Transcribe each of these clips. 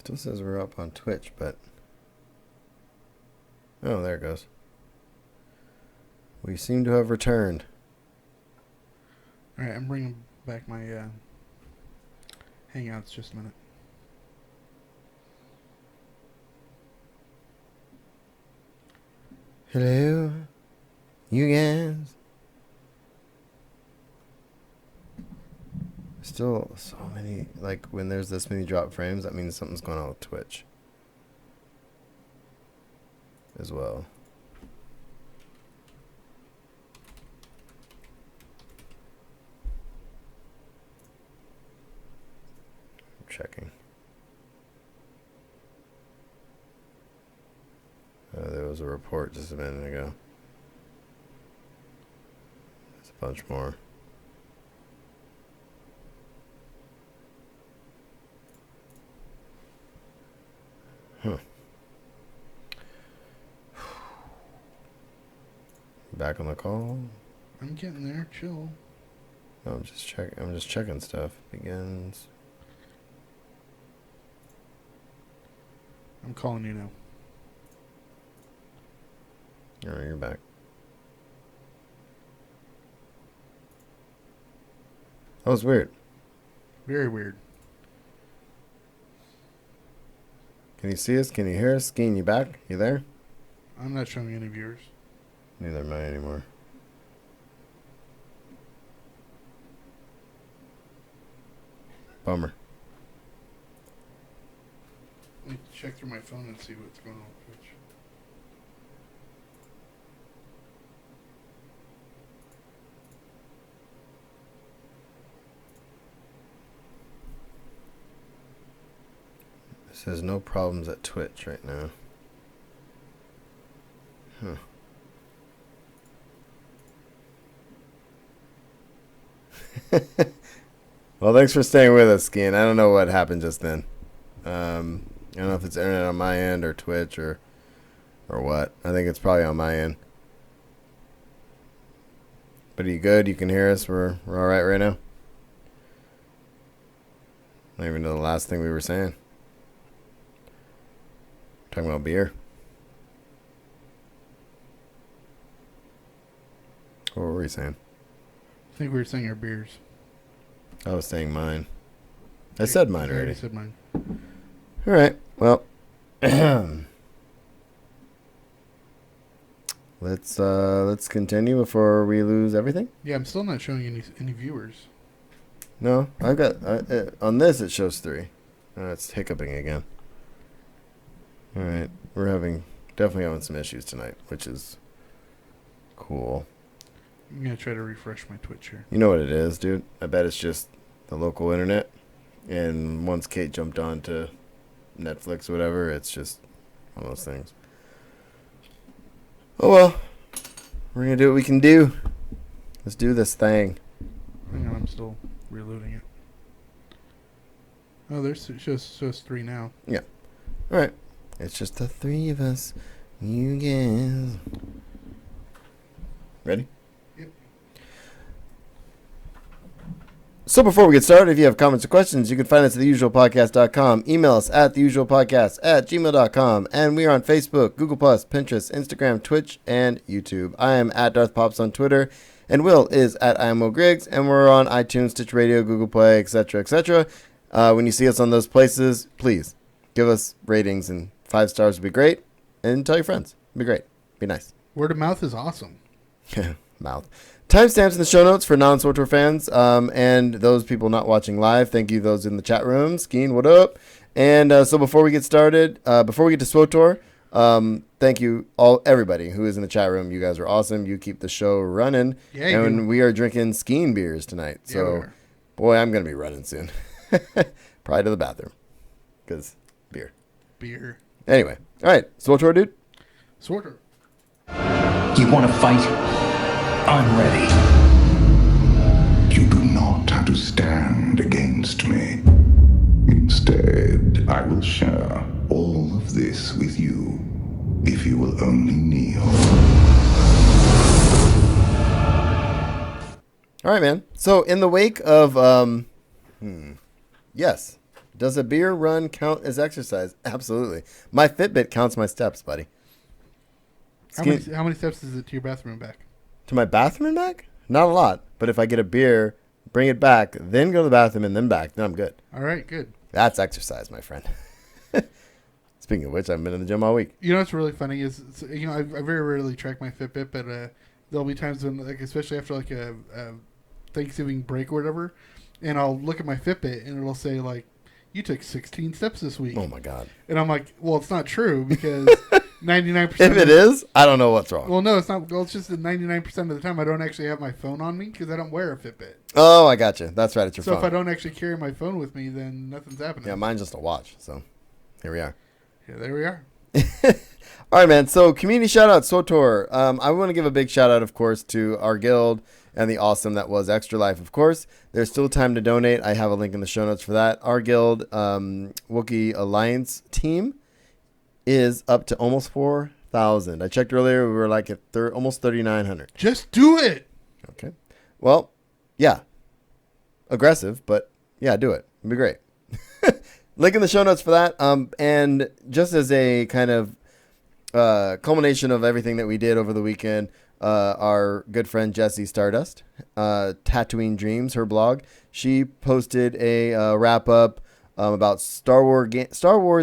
Still says we're up on Twitch, but... Oh, there it goes. We seem to have returned. Alright, I'm bringing back my Hangouts just a minute. Hello, you guys. Still so many, like when there's this many drop frames, that means something's going on with Twitch as well. I'm checking. There was a report just a minute ago. There's a bunch more. Huh. Back on the call. I'm getting there. Chill. No, I'm just checking stuff. Begins. I'm calling you now. All right, you're back. That was weird. Very weird. Can you see us? Can you hear us? Skeen, you back? You there? I'm not showing any viewers. Neither am I anymore. Bummer. Let me check through my phone and see what's going on with Twitch. It says no problems at Twitch right now. Huh. Well, thanks for staying with us, Skeen. I don't know what happened just then. I don't know if it's internet on my end or Twitch or what. I think it's probably on my end. But are you good? You can hear us? We're all right now? I don't even know the last thing we were saying. Talking about beer. What were we saying? I think we were saying our beers. I was saying mine. I said mine I already. said mine. All right. Well, let's continue before we lose everything. Yeah, I'm still not showing any viewers. No, I've got on this it shows 3. It's hiccuping again. All right, we're definitely having some issues tonight, which is cool. I'm gonna try to refresh my Twitch here. You know what it is, dude? I bet it's just the local internet. And once Kate jumped on to Netflix or whatever, it's just one of those things. Oh well, we're gonna do what we can do. Let's do this thing. Hang on, I'm still reloading it. Oh, it shows 3 now. Yeah. All right. It's just the 3 of us. You guys. Ready? Yep. So before we get started, if you have comments or questions, you can find us at theusualpodcast.com. Email us at theusualpodcast@gmail.com. And we are on Facebook, Google+, Pinterest, Instagram, Twitch, and YouTube. I am at Darth Pops on Twitter. And Will is at IMO Griggs. And we're on iTunes, Stitch Radio, Google Play, etc., etc. When you see us on those places, please give us ratings, and 5 stars would be great. And tell your friends. It'd be great. Be nice. Word of mouth is awesome. Mouth. Timestamps in the show notes for non-SWTOR fans and those people not watching live. Thank you, those in the chat room. Skeen, what up? And so before we get started, before we get to SWTOR, thank you everybody who is in the chat room. You guys are awesome. You keep the show running. Yeah, and we are drinking Skeen beers tonight. Yeah, So, boy, I'm going to be running soon. Probably to the bathroom. Because beer. Anyway. All right. SWTOR, dude. SWTOR. You want to fight? I'm ready. You do not have to stand against me. Instead, I will share all of this with you, if you will only kneel. All right, man. So in the wake of, yes, Does a beer run count as exercise? Absolutely. My Fitbit counts my steps, buddy. How many steps is it to your bathroom and back? To my bathroom and back? Not a lot. But if I get a beer, bring it back, then go to the bathroom and then back, then I'm good. All right, good. That's exercise, my friend. Speaking of which, I've been in the gym all week. You know what's really funny is, I very rarely track my Fitbit, but there'll be times when, like, especially after like a Thanksgiving break or whatever, and I'll look at my Fitbit and it'll say like, you took 16 steps this week. Oh my God. And I'm like, well, it's not true because 99%. If it is, I don't know what's wrong. Well, no, it's not. Well, it's just that 99% of the time I don't actually have my phone on me because I don't wear a Fitbit. Oh, I got you. That's right. It's your So phone. if I don't actually carry my phone with me, then nothing's happening. Yeah, mine's just a watch. So here we are. Yeah, there we are. All right, man. So community shout out, SOTOR. I want to give a big shout out, of course, to our guild and the awesome that was Extra Life. Of course, there's still time to donate. I have a link in the show notes for that. Our guild, Wookiee Alliance team, is up to almost 4,000. I checked earlier. We were like at almost 3,900. Just do it. Okay. Well, yeah. Aggressive, but yeah, do it. It'd be great. Link in the show notes for that. And just as a kind of culmination of everything that we did over the weekend, our good friend Jessie Stardust, Tatooine Dreams, her blog, she posted a wrap up about Star Wars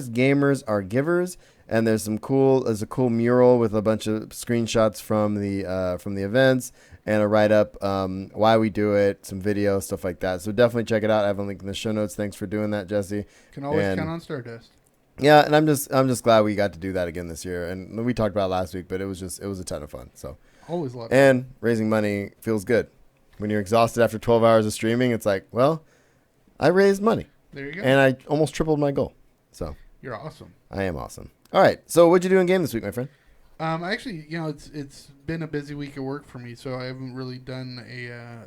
gamers are givers, and there's a cool mural with a bunch of screenshots from the events and a write up why we do it, some video, stuff like that. So definitely check it out. I have a link in the show notes. Thanks for doing that, Jessie. Can always count on Stardust. Yeah, and I'm just glad we got to do that again this year. And we talked about it last week, but it was a ton of fun. So Always love it. and raising money feels good. When you're exhausted after 12 hours of streaming, it's like, well, I raised money There you go. and I almost tripled my goal. So You're awesome. I am awesome. All right. So what'd you do in game this week, my friend? Actually, it's been a busy week at work for me, so I haven't really done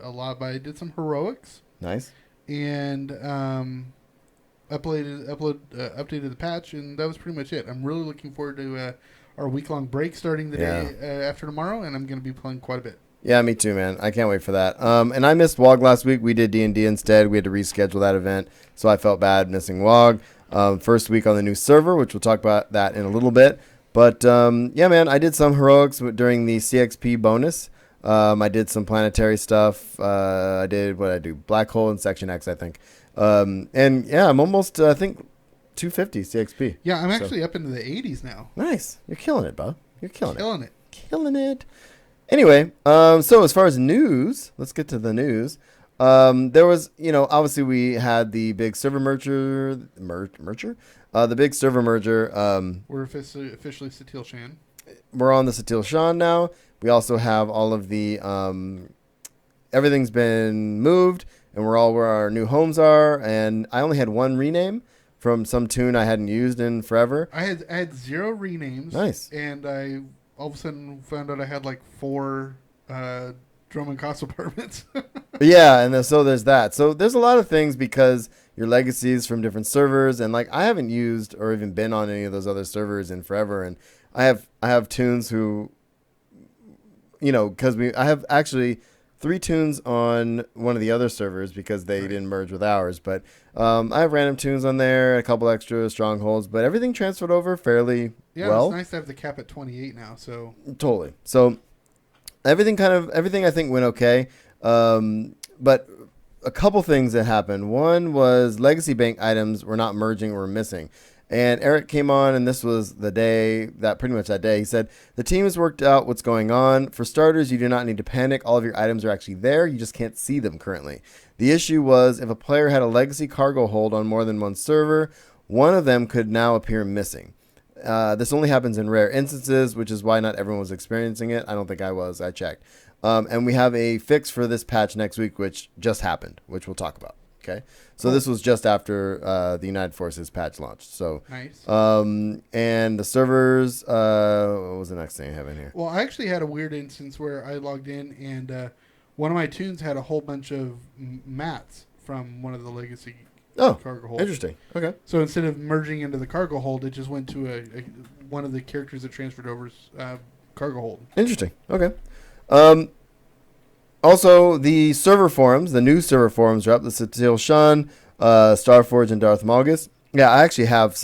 a lot. But I did some heroics Nice. and updated the patch, and that was pretty much it. I'm really looking forward to our week-long break starting the day after tomorrow, and I'm going to be playing quite a bit. Yeah, me too, man. I can't wait for that. And I missed WOG last week. We did D&D instead. We had to reschedule that event, so I felt bad missing WOG. First week on the new server, which we'll talk about that in a little bit. But, yeah, man, I did some heroics during the CXP bonus. I did some planetary stuff. I did Black Hole and Section X, I think. And, yeah, I'm almost, I think, 250 CXP. Yeah, I'm actually up into the 80s now. Nice. You're killing it, bro. You're killing it. Killing it. Anyway, so as far as news, let's get to the news. There was, obviously we had the big server merger. The big server merger. We're officially Satil Shan. We're on the Satil Shan now. We also have all of the, everything's been moved, and we're all where our new homes are. And I only had one rename from some tune I hadn't used in forever. I had 0 renames. Nice. And I all of a sudden found out I had like 4 drum and castle permits. Yeah, and so there's that. So there's a lot of things because your legacies from different servers, and like I haven't used or even been on any of those other servers in forever, and I have tunes who, because I have actually 3 tunes on one of the other servers because they didn't merge with ours, but I have random tunes on there, a couple extra strongholds, but everything transferred over fairly well. It's nice to have the cap at 28 now. So totally. So everything I think went okay. But a couple things that happened. One was legacy bank items were not merging, were missing. And Eric came on, and this was the day, pretty much that day. He said, the team has worked out what's going on. For starters, you do not need to panic. All of your items are actually there. You just can't see them currently. The issue was if a player had a legacy cargo hold on more than one server, one of them could now appear missing. This only happens in rare instances, which is why not everyone was experiencing it. I don't think I was. I checked. And we have a fix for this patch next week, which just happened, which we'll talk about. Okay. So this was just after the United Forces patch launched. So nice. And the servers, what was the next thing I have in here? Well, I actually had a weird instance where I logged in and one of my tunes had a whole bunch of mats from one of the legacy cargo holds. Interesting. Okay. So instead of merging into the cargo hold, it just went to one of the characters that transferred over's cargo hold. Interesting. Okay. Also, the server forums, the new server forums are up. The Satil Shan Starforge and Darth Malgus. Yeah, I actually have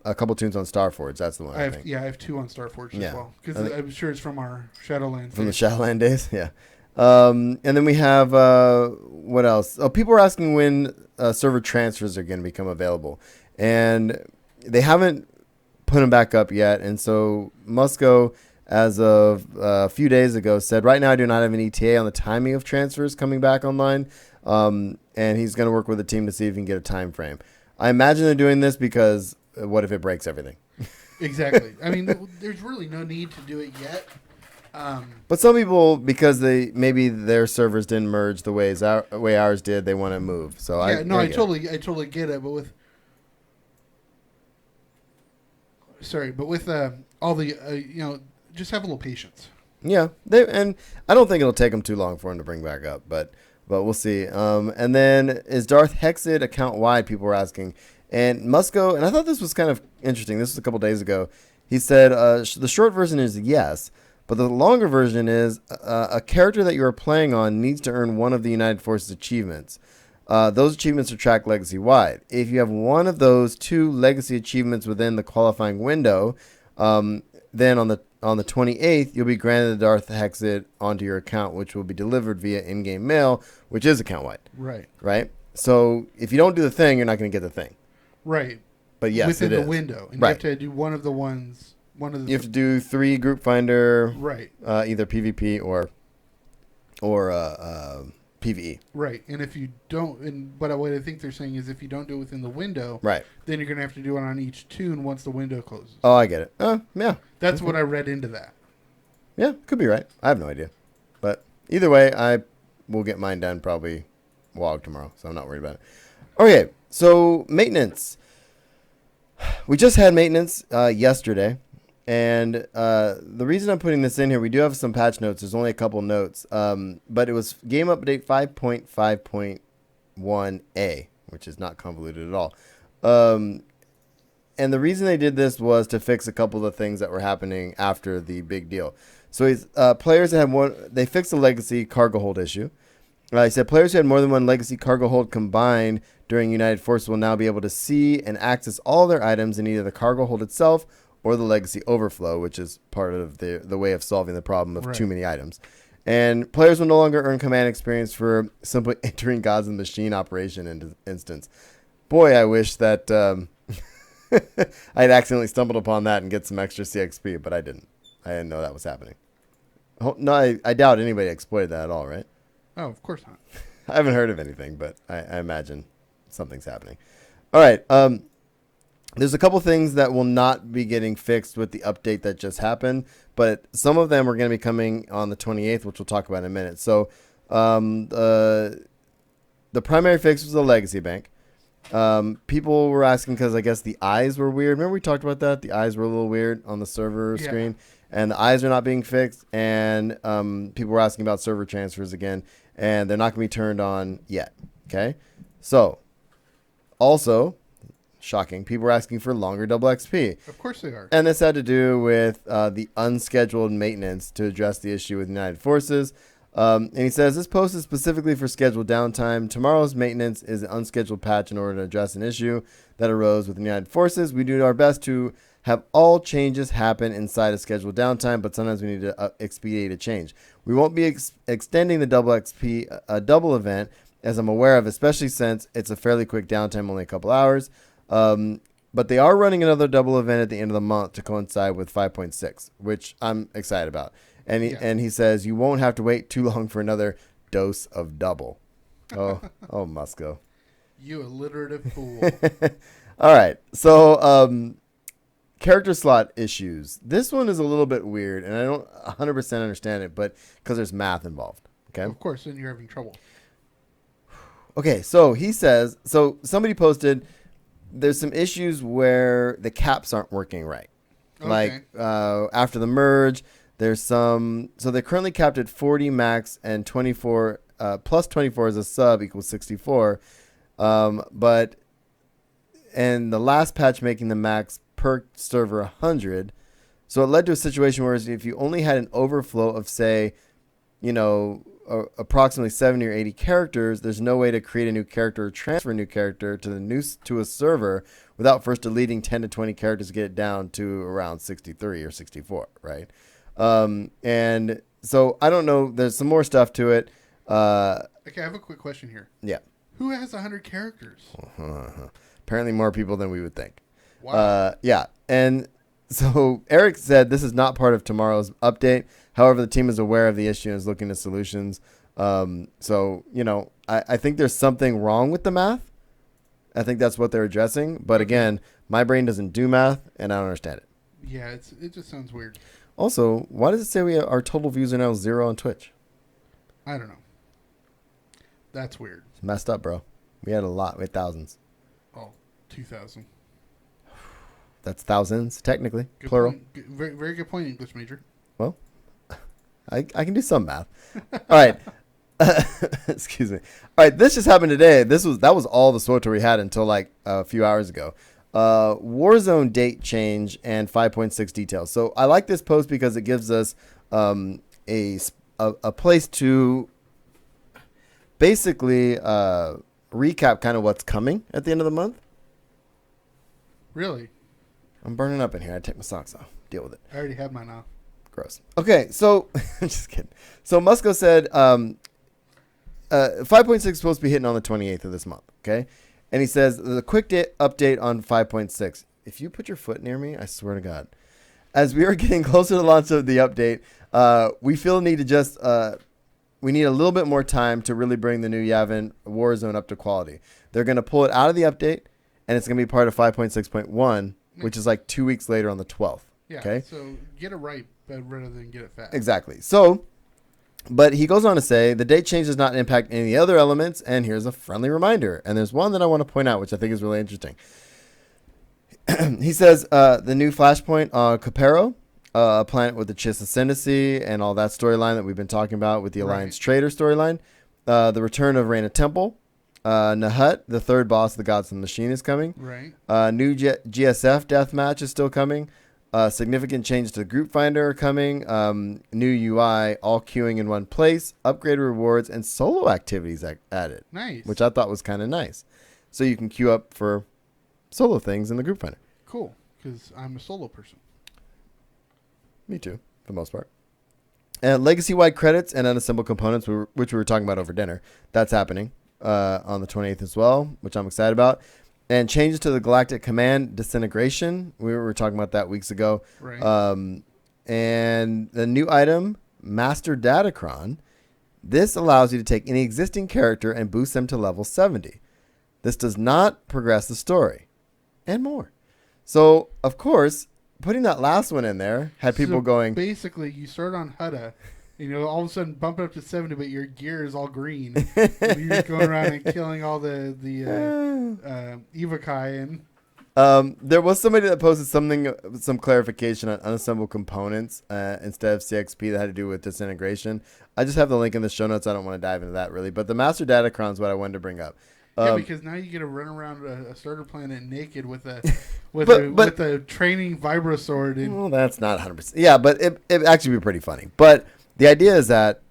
a couple tunes on Starforge. That's the one I think. I have 2 on Starforge Yeah. as well. Because I'm sure it's from our Shadowlands. From the days. Shadowland days, yeah. And then we have, what else? Oh, people are asking when server transfers are going to become available. And they haven't put them back up yet. And so Musco, as of a few days ago, said, right now I do not have an ETA on the timing of transfers coming back online. And he's going to work with the team to see if he can get a time frame. I imagine they're doing this because what if it breaks everything? Exactly. I mean, there's really no need to do it yet. But some people, because maybe their servers didn't merge the way ours did, they want to move. So I get it. totally get it. But with all the just have a little patience. Yeah, and I don't think it'll take them too long for them to bring back up, but we'll see. And then is Darth Hexid account wide? People were asking, and Musco, and I thought this was kind of interesting. This was a couple days ago. He said the short version is yes, but the longer version is a character that you are playing on needs to earn one of the United Forces achievements. Those achievements are tracked legacy wide. If you have one of those 2 legacy achievements within the qualifying window, then on the 28th, you'll be granted the Darth Hexid onto your account, which will be delivered via in-game mail, which is account-wide. Right. Right? So if you don't do the thing, you're not going to get the thing. Right. But yes, within it the is. window. And right. you have to do one of the ones. You have to do 3 group finder, right? Either PvP or PvE. Right. And if you don't, but what I think they're saying is if you don't do it within the window, right, then you're going to have to do it on each tune once the window closes. Oh, I get it. Yeah. That's what I read into that. Yeah, could be right. I have no idea. But either way, I will get mine done probably WOG tomorrow, so I'm not worried about it. Okay, so maintenance. We just had maintenance yesterday, and the reason I'm putting this in here, we do have some patch notes. There's only a couple notes, but it was Game Update 5.5.1a, which is not convoluted at all. And the reason they did this was to fix a couple of things that were happening after the big deal. So players that had they fixed the legacy cargo hold issue. He said players who had more than one legacy cargo hold combined during United Forces will now be able to see and access all their items in either the cargo hold itself or the legacy overflow, which is part of the way of solving the problem of too many items. And players will no longer earn command experience for simply entering Gods in the Machine operation instance. Boy, I wish that I'd accidentally stumbled upon that and get some extra CXP, but I didn't. I didn't know that was happening. No, I doubt anybody exploited that at all, right? Oh, of course not. I haven't heard of anything, but I imagine something's happening. All right. There's a couple things that will not be getting fixed with the update that just happened, but some of them are going to be coming on the 28th, which we'll talk about in a minute. So the primary fix was the legacy bank. People were asking because I guess the eyes were weird. Remember we talked about that? The eyes were a little weird on the server screen, and the eyes are not being fixed. And people were asking about server transfers again, and they're not going to be turned on yet. Okay, so also shocking, people were asking for longer double XP. Of course they are. And this had to do with the unscheduled maintenance to address the issue with United Forces. And he says, this post is specifically for scheduled downtime. Tomorrow's maintenance is an unscheduled patch in order to address an issue that arose with the United Forces. We do our best to have all changes happen inside of scheduled downtime, but sometimes we need to expedite a change. We won't be extending the double XP, double event, as I'm aware of, especially since it's a fairly quick downtime, only a couple hours. But they are running another double event at the end of the month to coincide with 5.6, which I'm excited about. And he says you won't have to wait too long for another dose of double. Oh, Musco. You alliterative fool. All right. So, character slot issues. This one is a little bit weird, and I don't 100% understand it, but because there's math involved. Okay. Of course, then you're having trouble. Okay. So he says, somebody posted, there's some issues where the caps aren't working right. Okay. Like, after the merge, there's some, so they're currently capped at 40 max and 24, plus 24 as a sub equals 64. But, and the last patch making the max per server 100. So it led to a situation where if you only had an overflow of, say, approximately 70 or 80 characters, there's no way to create a new character or transfer a new character to a server without first deleting 10 to 20 characters to get it down to around 63 or 64, right? And so I don't know. There's some more stuff to it. Okay, I have a quick question here. Yeah. Who has 100 characters? Apparently more people than we would think. Wow. Yeah. And so Eric said this is not part of tomorrow's update. However, the team is aware of the issue and is looking at solutions. So, I think there's something wrong with the math. I think that's what they're addressing. But again, my brain doesn't do math, and I don't understand it. Yeah, it just sounds weird. Also, why does it say our total views are now 0 on Twitch? I don't know. That's weird. It's messed up, bro. We had a lot. We had thousands. Oh, 2,000. That's thousands, technically. Good plural. Point. Very, very good point, English major. Well, I can do some math. All right. Excuse me. All right, this just happened today. That was all the SWTOR we had until like a few hours ago. Warzone date change and 5.6 details. So I like this post because it gives us a place to basically recap kind of what's coming at the end of the month. Really? I'm burning up in here. I take my socks off. Deal with it. I already have mine off. Gross. Okay, so I'm just kidding. So Musco said 5.6 is supposed to be hitting on the 28th of this month. Okay, and he says the quick update on 5.6. If you put your foot near me, I swear to God, as we are getting closer to the launch of the update, we feel the need to just we need a little bit more time to really bring the new Yavin Warzone up to quality. They're going to pull it out of the update, and it's going to be part of 5.6.1, which is like 2 weeks later on the 12th. Yeah. Okay. So get it right, rather than get it fast. Exactly. So, but he goes on to say the date change does not impact any of the other elements, and here's a friendly reminder. And there's one that I want to point out, which I think is really interesting. He says the new Flashpoint on Capero, a planet with the Chiss Ascendancy and all that storyline that we've been talking about with the Alliance Trader storyline. The return of Reina Temple. Nahut, the third boss of the Gods of the Machine, is coming. Right. New GSF deathmatch is still coming. Significant changes to the group finder are coming. New UI, all queuing in one place. Upgraded rewards and solo activities added. Nice. Which I thought was kind of nice. So you can queue up for solo things in the group finder. Cool, because I'm a solo person. Me too, for the most part. And legacy-wide credits and unassembled components, which we were talking about over dinner. That's happening on the 28th as well, which I'm excited about. And changes to the Galactic Command disintegration. We were talking about that weeks ago. Right. And the new item, Master Datacron. This allows you to take any existing character and boost them to level 70. This does not progress the story. And more. So, of course, putting that last one in there had people going... Basically, you start on Hutta, all of a sudden bump it up to 70, but your gear is all green. And you're just going around and killing all the Evokai. And there was somebody that posted some clarification on unassembled components instead of CXP that had to do with disintegration. I just have the link in the show notes. I don't want to dive into that really, but the Master Datacron is what I wanted to bring up. Yeah, because now you get to run around a starter planet naked with a training vibro sword. Well, that's not 100%. Yeah, but it actually be pretty funny. But the idea is that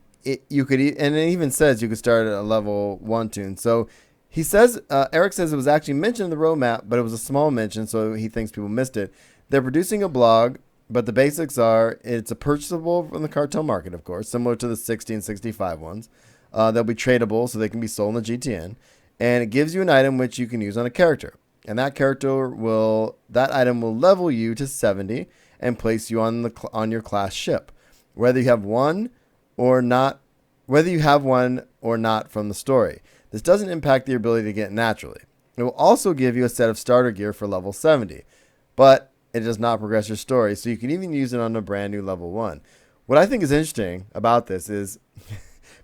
you could, and it even says you could start at a level 1 tune. So he says, Eric says it was actually mentioned in the roadmap, but it was a small mention, so he thinks people missed it. They're producing a blog, but the basics are it's a purchasable from the cartel market, of course, similar to the 60 and 65 ones. They'll be tradable, so they can be sold in the GTN. And it gives you an item which you can use on a character. And that item will level you to 70 and place you on your class ship. Whether you have one or not from the story. This doesn't impact your ability to get naturally. It will also give you a set of starter gear for level 70. But it does not progress your story, so you can even use it on a brand new level 1. What I think is interesting about this is...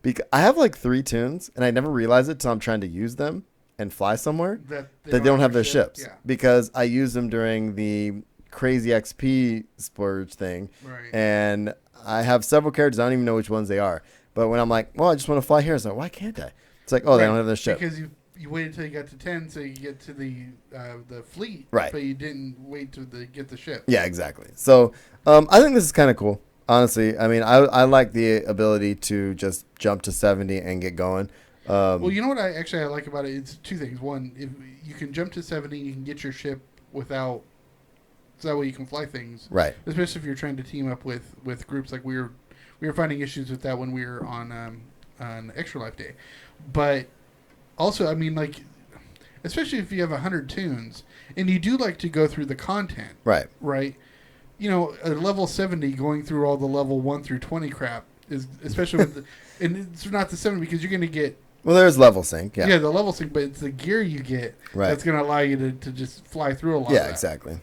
because I have like 3 tunes, and I never realize it until I'm trying to use them and fly somewhere that they don't have their ships. Yeah. Because I use them during the crazy XP splurge thing. Right. And I have several characters. I don't even know which ones they are. But when I'm like, well, I just want to fly here. It's like, why can't I? It's like, they don't have their ship. Because you waited until you got to 10 so you get to the fleet. Right. But you didn't wait to get the ship. Yeah, exactly. So I think this is kind of cool. Honestly, I mean, I like the ability to just jump to 70 and get going. Well, you know what I like about it? It's two things. One, if you can jump to 70, you can get your ship without. So that way you can fly things. Right. Especially if you're trying to team up with groups like we were finding issues with that when we were on Extra Life Day. But also, I mean, like, especially if you have 100 tunes and you do like to go through the content. Right. Right. You know, at level 70, going through all the level 1 through 20 crap is, especially with and it's not the 70 because you're going to get. Well, there's level sync. Yeah. Yeah, the level sync, but it's the gear you get that's going to allow you to just fly through a lot. Yeah, of that. exactly.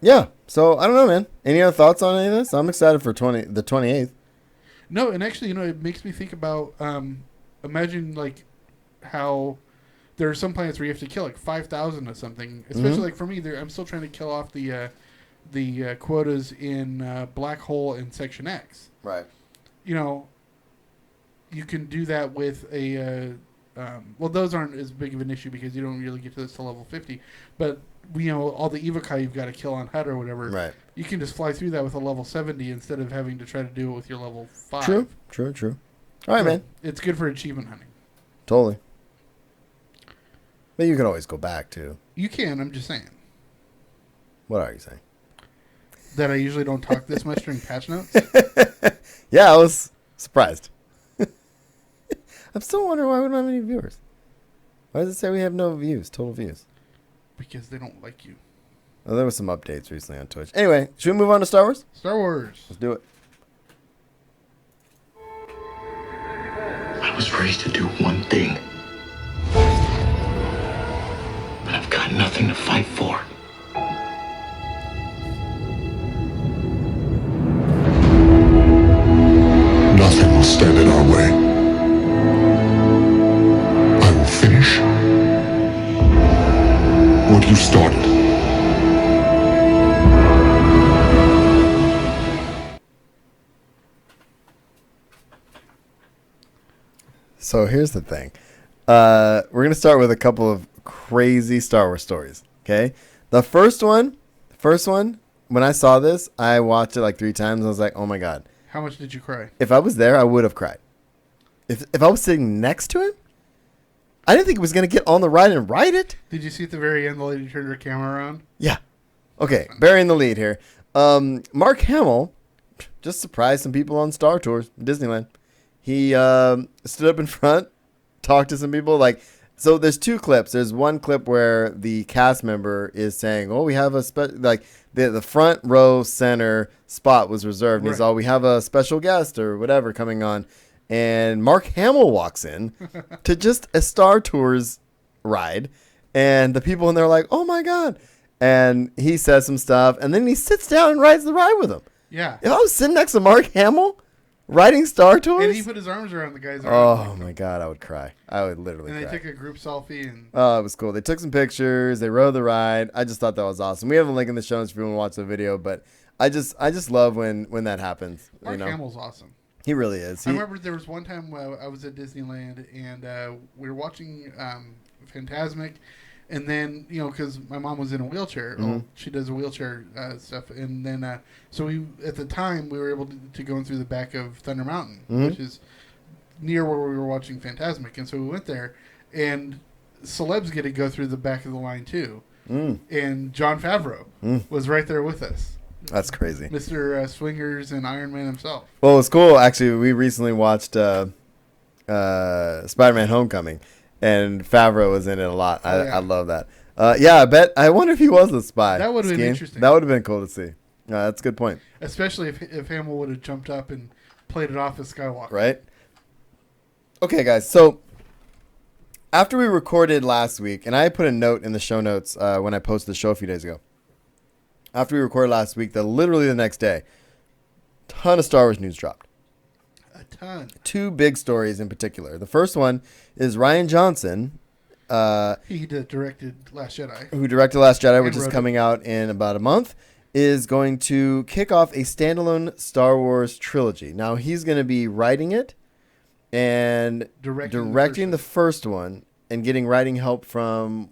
Yeah. So I don't know, man. Any other thoughts on any of this? I'm excited for the 28th. No, and actually, you know, it makes me think about imagine like how there are some planets where you have to kill like 5,000 or something. Especially like for me, I'm still trying to kill off the quotas in Black Hole and Section X. Right. You know, you can do that with a. Well, those aren't as big of an issue because you don't really get to this till level 50. But, you know, all the Evokai you've got to kill on HUD or whatever. Right. You can just fly through that with a level 70 instead of having to try to do it with your level 5. True. All right, man. It's good for achievement hunting. Totally. But you can always go back, too. You can, I'm just saying. What are you saying? That I usually don't talk this much during patch notes? Yeah, I was surprised. I'm still wondering why we don't have any viewers. Why does it say we have no views, total views? Because they don't like you. Oh, there was some updates recently on Twitch. Anyway, should we move on to Star Wars? Star Wars. Let's do it. I was raised to do one thing. But I've got nothing to fight for. Nothing will stand in our way. I will finish what you started. So here's the thing. We're going to start with a couple of crazy Star Wars stories. Okay. The first one, when I saw this, I watched it like 3 times. I was like, oh my God. How much did you cry? If I was there, I would have cried. If I was sitting next to him, I didn't think he was going to get on the ride and ride it. Did you see at the very end the lady turned her camera around? Yeah. Okay. Burying the lead here. Mark Hamill just surprised some people on Star Tours, Disneyland. He stood up in front, talked to some people. So there's 2 clips. There's one clip where the cast member is saying, "Oh, we have a the front row center spot was reserved." And he's all, "We have a special guest or whatever coming on," and Mark Hamill walks in to just a Star Tours ride, and the people in there are like, "Oh my God!" And he says some stuff, and then he sits down and rides the ride with them. Yeah. If I was sitting next to Mark Hamill riding Star Tours, And he put his arms around the guy's arm. oh my God, I would cry. I would literally And they cry. took a group selfie and Oh, it was cool. They took some pictures. They rode the ride. I just thought that was awesome. We have a link in the show notes if you want to watch the video. But I just love when that happens. Mark you know, Hamill's awesome. he really is. I remember there was one time I was at Disneyland and we were watching Fantasmic, and then because my mom was in a wheelchair, she does wheelchair stuff, and then so we at the time we were able to go in through the back of Thunder Mountain, which is near where we were watching Fantasmic, and so we went there, and celebs get to go through the back of the line too, and Jon Favreau was right there with us. That's crazy. Mr. Swingers and Iron Man himself. Well, it was cool. Actually, we recently watched Spider-Man: Homecoming, and Favreau was in it a lot. I love that. Yeah, I wonder if he was a spy. That would have been Skiing. interesting. That would have been cool to see. That's a good point. Especially if Hamill would have jumped up and played it off as Skywalker. Right? Okay, guys. So after we recorded last week, and I put a note in the show notes when I posted the show a few days ago. After we recorded last week, literally the next day, ton of Star Wars news dropped. A ton. 2 big stories in particular. The first one is Rian Johnson, He directed Last Jedi. who directed Last Jedi, which is wrote coming out in about a month, is going to kick off a standalone Star Wars trilogy. Now, he's going to be writing it and directing the first one and getting writing help from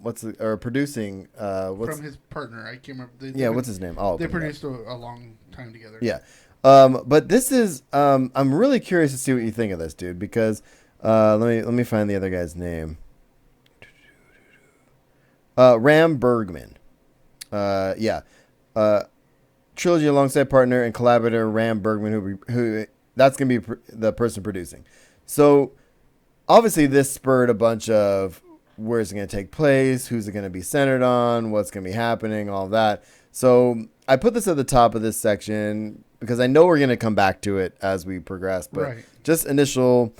producing from his partner. I can't remember. what's his name? They produced a long time together. Yeah. But this is I'm really curious to see what you think of this, dude, because let me find the other guy's name. Ram Bergman. Trilogy alongside partner and collaborator Ram Bergman, who that's gonna be the person producing. So obviously this spurred a bunch of where's it gonna take place, who's it gonna be centered on, what's gonna be happening, all that. So I put this at the top of this section because I know we're gonna come back to it as we progress, but Right. just initial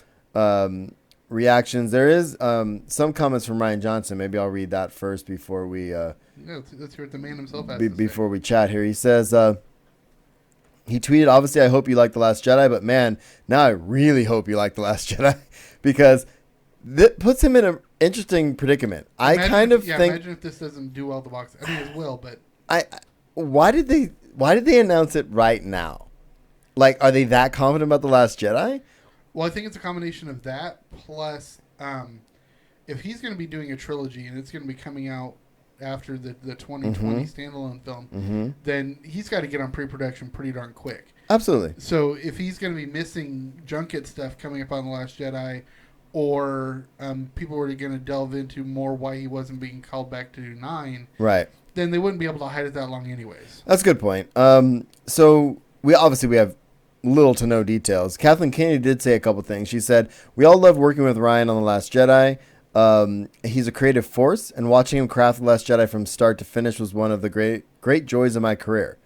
reactions. There is some comments from Ryan Johnson. Maybe I'll read that first before we Yeah, let's hear what the man himself has to say. before we chat here. He says he tweeted, obviously I hope you like The Last Jedi, but man, now I really hope you like The Last Jedi because that puts him in an interesting predicament. I kind of think imagine if this doesn't do well at the box. I mean, it will, but why did they announce it right now? Like, are they that confident about The Last Jedi? well, I think it's a combination of that plus if he's going to be doing a trilogy and it's going to be coming out after the 2020 standalone film, then he's got to get on pre-production pretty darn quick. Absolutely. So if he's going to be missing junket stuff coming up on The Last Jedi, or people were going to delve into more why he wasn't being called back to do 9, Right. then they wouldn't be able to hide it that long anyways. That's a good point. So we have little to no details. Kathleen Kennedy did say a couple things. She said, "We all love working with Ryan on The Last Jedi. He's a creative force, and watching him craft The Last Jedi from start to finish was one of the great joys of my career.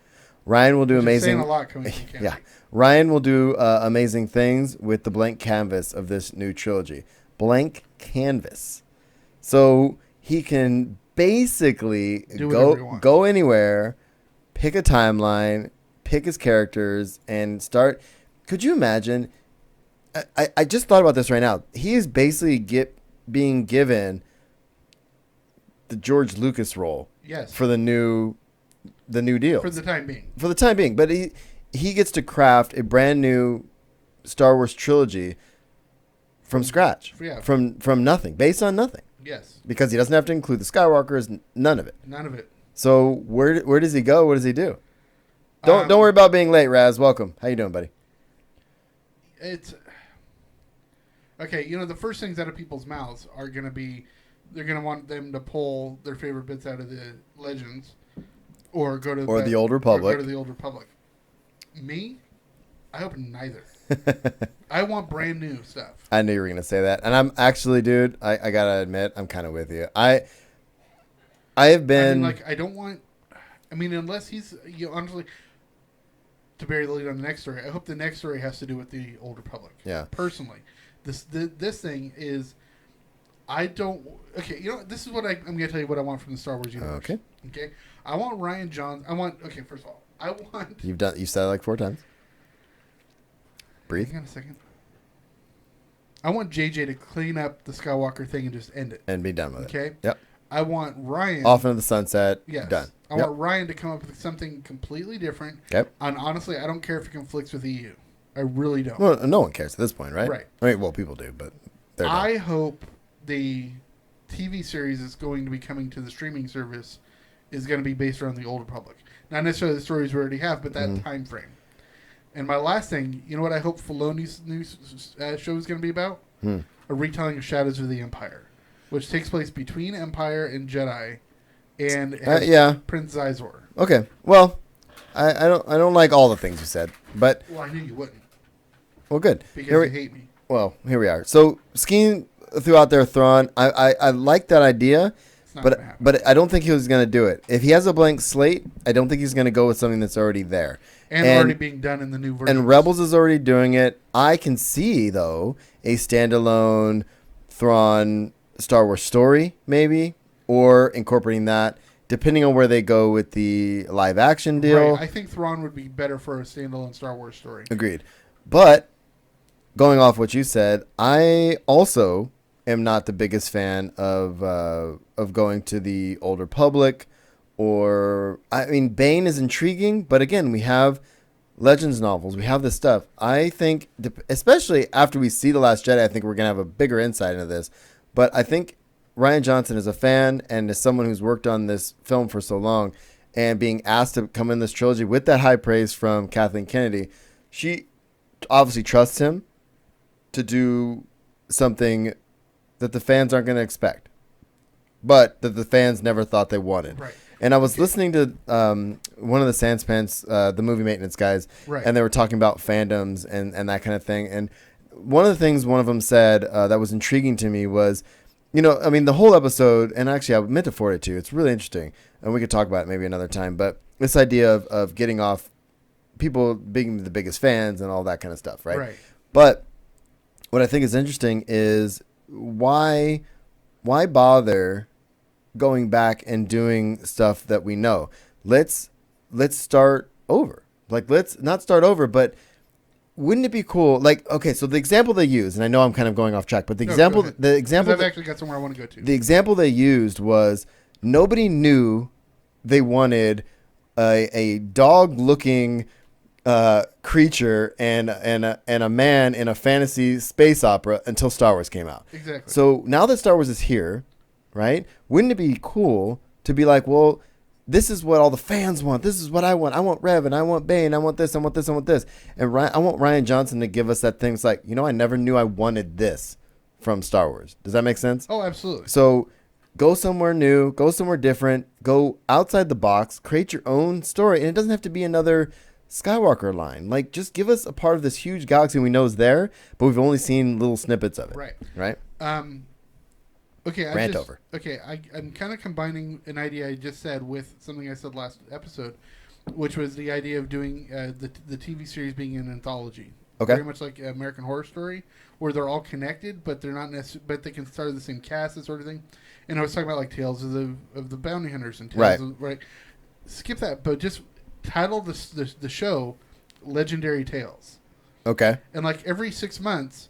Ryan will do Which is amazing. saying a lot coming from Kennedy. Yeah, Ryan will do amazing things with the blank canvas of this new trilogy. Blank canvas, so he can basically Do whatever he wants. go anywhere, pick a timeline, pick his characters, and start. Could you imagine? I just thought about this right now. He is basically being given the George Lucas role Yes. for the new deal For the time being. for the time being. But he gets to craft a brand new Star Wars trilogy from scratch, Yeah. from nothing, based on nothing, Yes. because he doesn't have to include the Skywalkers, none of it. None of it. So where does he go? What does he do? Don't worry about being late, Raz. Welcome. How you doing, buddy? It's okay. You know, the first things out of people's mouths are going to be they're going to want them to pull their favorite bits out of the Legends, or go to The Old Republic. Or go to the Old Republic. Me, I hope neither. I want brand new stuff. I knew you were gonna say that, and I'm actually, dude. I gotta admit, I'm kind of with you. I have been I don't want. I mean, unless he's honestly to bury the lead on the next story. I hope the next story has to do with the Old Republic. Yeah. Personally, this thing is. I don't. Okay, you know, this is what I'm going to tell you what I want from the Star Wars universe. Okay. Okay. I want Ryan Johnson. Okay, first of all, I want. you said it like 4 times. Breathe Hang on a second. I want JJ to clean up the Skywalker thing and just end it. and be done with it. Okay. Yep. I want Ryan. Off into the sunset. Yes. Done. I Yep. want Ryan to come up with something completely different. Okay. And honestly, I don't care if it conflicts with EU. I really don't. Well, no one cares at this point, right? Right. I mean, well, people do, but they're done. I hope the TV series that's going to be coming to the streaming service is going to be based around the Old Republic. Not necessarily the stories we already have, but that time frame. And my last thing, you know what I hope Filoni's new show is going to be about? A retelling of Shadows of the Empire, which takes place between Empire and Jedi, and has yeah. Prince Zizor. Okay. Well, I don't like all the things you said, but Well, I knew you wouldn't well, good. because Here you we, hate me. well, here we are. So skiing throughout their Thrawn. I like that idea, It's not gonna happen. but I don't think he was going to do it. If he has a blank slate, I don't think he's going to go with something that's already there. And already being done in the new version. And Rebels is already doing it. I can see, though, a standalone Thrawn Star Wars story, maybe, or incorporating that, depending on where they go with the live action deal. Right. I think Thrawn would be better for a standalone Star Wars story. Agreed. But going off what you said, I also am not the biggest fan of going to the Old Republic. Or, I mean, Bane is intriguing, but again, we have Legends novels. We have this stuff. I think, especially after we see The Last Jedi, I think we're going to have a bigger insight into this. But I think Ryan Johnson is a fan and as someone who's worked on this film for so long and being asked to come in this trilogy with that high praise from Kathleen Kennedy, she obviously trusts him to do something that the fans aren't going to expect, but that the fans never thought they wanted. Right. And I was listening to one of the Sanspants, the movie maintenance guys, Right. and they were talking about fandoms and that kind of thing. And one of the things one of them said that was intriguing to me was, I mean, the whole episode, and actually I meant to forward it to you. It's really interesting, and we could talk about it maybe another time. But this idea of getting off people being the biggest fans and all that kind of stuff, right? Right. But what I think is interesting is why bother going back and doing stuff that we know? Let's start over. Like, let's not start over, but wouldn't it be cool? Like, okay, so the example they use, and I know I'm kind of going off track, but the No, example, go ahead. the example, I've actually got somewhere I want to go to. the example they used was nobody knew they wanted a dog-looking creature and a man in a fantasy space opera until Star Wars came out. Exactly. So now that Star Wars is here, right? Wouldn't it be cool to be like, well, this is what all the fans want. This is what I want. I want Revan. I want Bane. I want this. I want this. I want this. And I want Rian Johnson to give us that thing. It's like, I never knew I wanted this from Star Wars. Does that make sense? Oh, absolutely. So go somewhere new. Go somewhere different. Go outside the box. Create your own story. And it doesn't have to be another Skywalker line. Like, just give us a part of this huge galaxy we know is there, but we've only seen little snippets of it. Right. Right? Okay. Rant over. Okay. I'm kind of combining an idea I just said with something I said last episode, which was the idea of doing the TV series being an anthology. Okay. Very much like American Horror Story, where they're all connected, but they're not but they can start the same cast, that sort of thing. And I was talking about like Tales of the Bounty Hunters and Tales Right. of, right. Skip that, but just title the show Legendary Tales. Okay. And like every 6 months,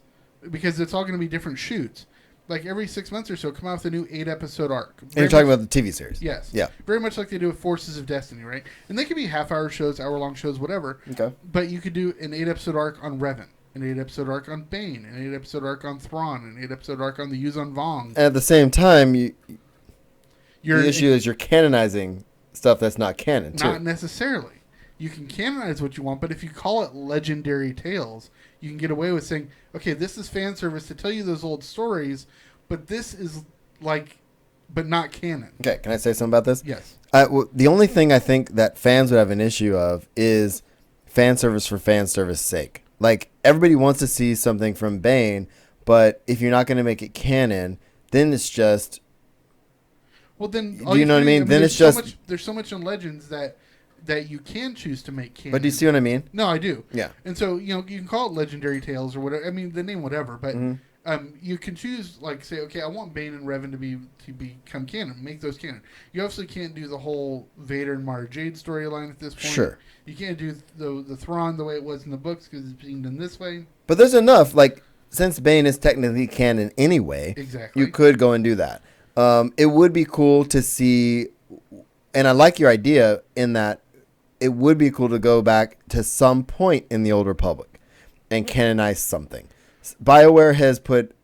because it's all going to be different shoots, like every 6 months or so, come out with a new 8-episode arc. And you're talking about the TV series. Yes. Yeah. Very much like they do with Forces of Destiny, right? And they could be half-hour shows, hour-long shows, whatever. Okay. But you could do an 8-episode arc on Revan, an 8-episode arc on Bane, an 8-episode arc on Thrawn, an 8-episode arc on the Yuuzhan Vong. And at the same time, the You're issue is you're canonizing stuff that's not canon, too. not necessarily. You can canonize what you want, but if you call it Legendary Tales, you can get away with saying, okay, this is fan service to tell you those old stories, but this is but not canon. Okay, can I say something about this? Yes. The only thing I think that fans would have an issue of is fan service for fan service sake. Like, everybody wants to see something from Bane, but if you're not going to make it canon, then it's just... Well, then... Do you know what I mean? Then it's just... There's so much in Legends that you can choose to make canon. But do you see what I mean? No, I do. Yeah. And so, you can call it Legendary Tales or whatever. I mean, the name whatever, but... Mm-hmm. You can choose, say, okay, I want Bane and Revan to become canon. Make those canon. You obviously can't do the whole Vader and Mara Jade storyline at this point. Sure. You can't do the Thrawn the way it was in the books because it's being done this way. But there's enough, since Bane is technically canon anyway, Exactly. you could go and do that. It would be cool to see, and I like your idea in that it would be cool to go back to some point in the Old Republic and canonize something. BioWare has put,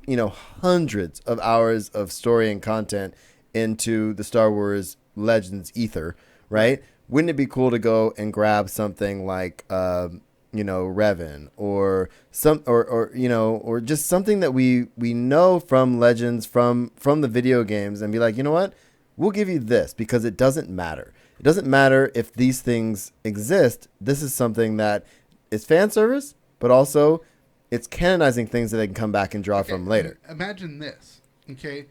hundreds of hours of story and content into the Star Wars Legends ether, right? Wouldn't it be cool to go and grab something like, Revan or or just something that we know from Legends from the video games and be like, you know what? We'll give you this because it doesn't matter. It doesn't matter if these things exist. This is something that is fan service, but also it's canonizing things that they can come back and draw from later. Imagine this, okay?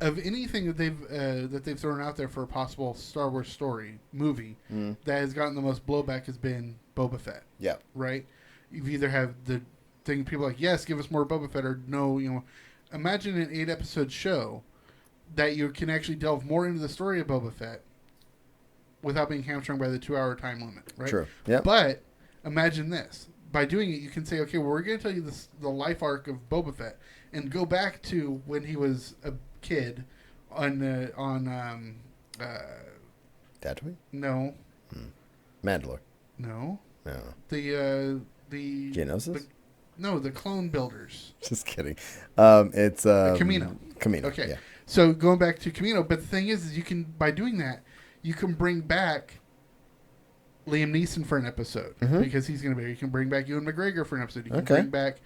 Of anything that they've thrown out there for a possible Star Wars story movie that has gotten the most blowback has been Boba Fett. Yeah. Right? You either have the thing people are like, yes, give us more Boba Fett, or no, imagine an 8-episode show that you can actually delve more into the story of Boba Fett without being hamstrung by the 2-hour time limit, right? True. Yeah. But imagine this. By doing it, you can say, okay, well, we're going to tell you the life arc of Boba Fett and go back to when he was a kid on Tatooine? no. Mandalore? No. No. The Geonosis? the clone builders. Just kidding. It's Camino. Camino. Okay. Yeah. So going back to Camino, but the thing is you can, by doing that, you can bring back Liam Neeson for an episode because he's going to be. You can bring back Ewan McGregor for an episode. You can Okay. bring back,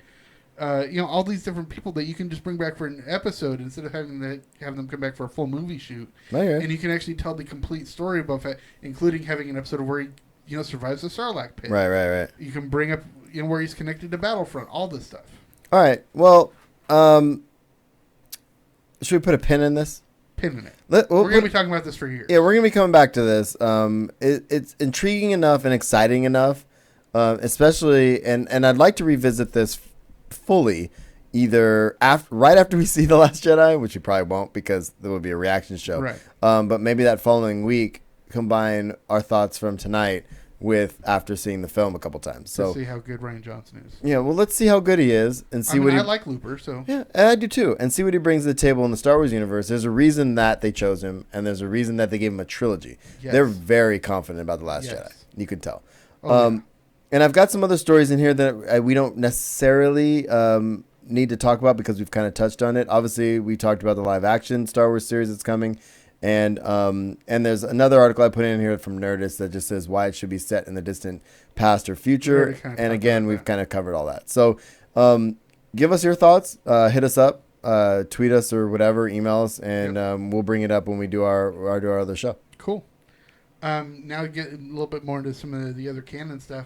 all these different people that you can just bring back for an episode instead of having to have them come back for a full movie shoot. Okay. And you can actually tell the complete story of Boba Fett, including having an episode where he, survives the Sarlacc pit. Right. You can bring up, where he's connected to Battlefront. All this stuff. All right. Well, should we put a pin in this? Pin in it. We're We're going to be talking about this for years. Yeah, we're gonna be coming back to this. It's intriguing enough and exciting enough, especially, and I'd like to revisit this fully, either right after we see The Last Jedi, which we probably won't because there will be a reaction show. Right. But maybe that following week, combine our thoughts from tonight with after seeing the film a couple times. So see how good Ryan Johnson is. yeah, well, let's see how good he is and see what he. I like Looper, so Yeah, I do too. And see what he brings to the table in the Star Wars universe. There's a reason that they chose him, and there's a reason that they gave him a trilogy. Yes. They're very confident about The Last Yes. Jedi. You can tell. Oh, yeah. And I've got some other stories in here that we don't necessarily need to talk about because we've kind of touched on it. Obviously, we talked about the live action Star Wars series that's coming. And there's another article I put in here from Nerdist that just says why it should be set in the distant past or future. And again, we've kind of covered all that. So give us your thoughts. Hit us up, tweet us or whatever, email us, and we'll bring it up when we do our other show. Cool. Now to get a little bit more into some of the other canon stuff.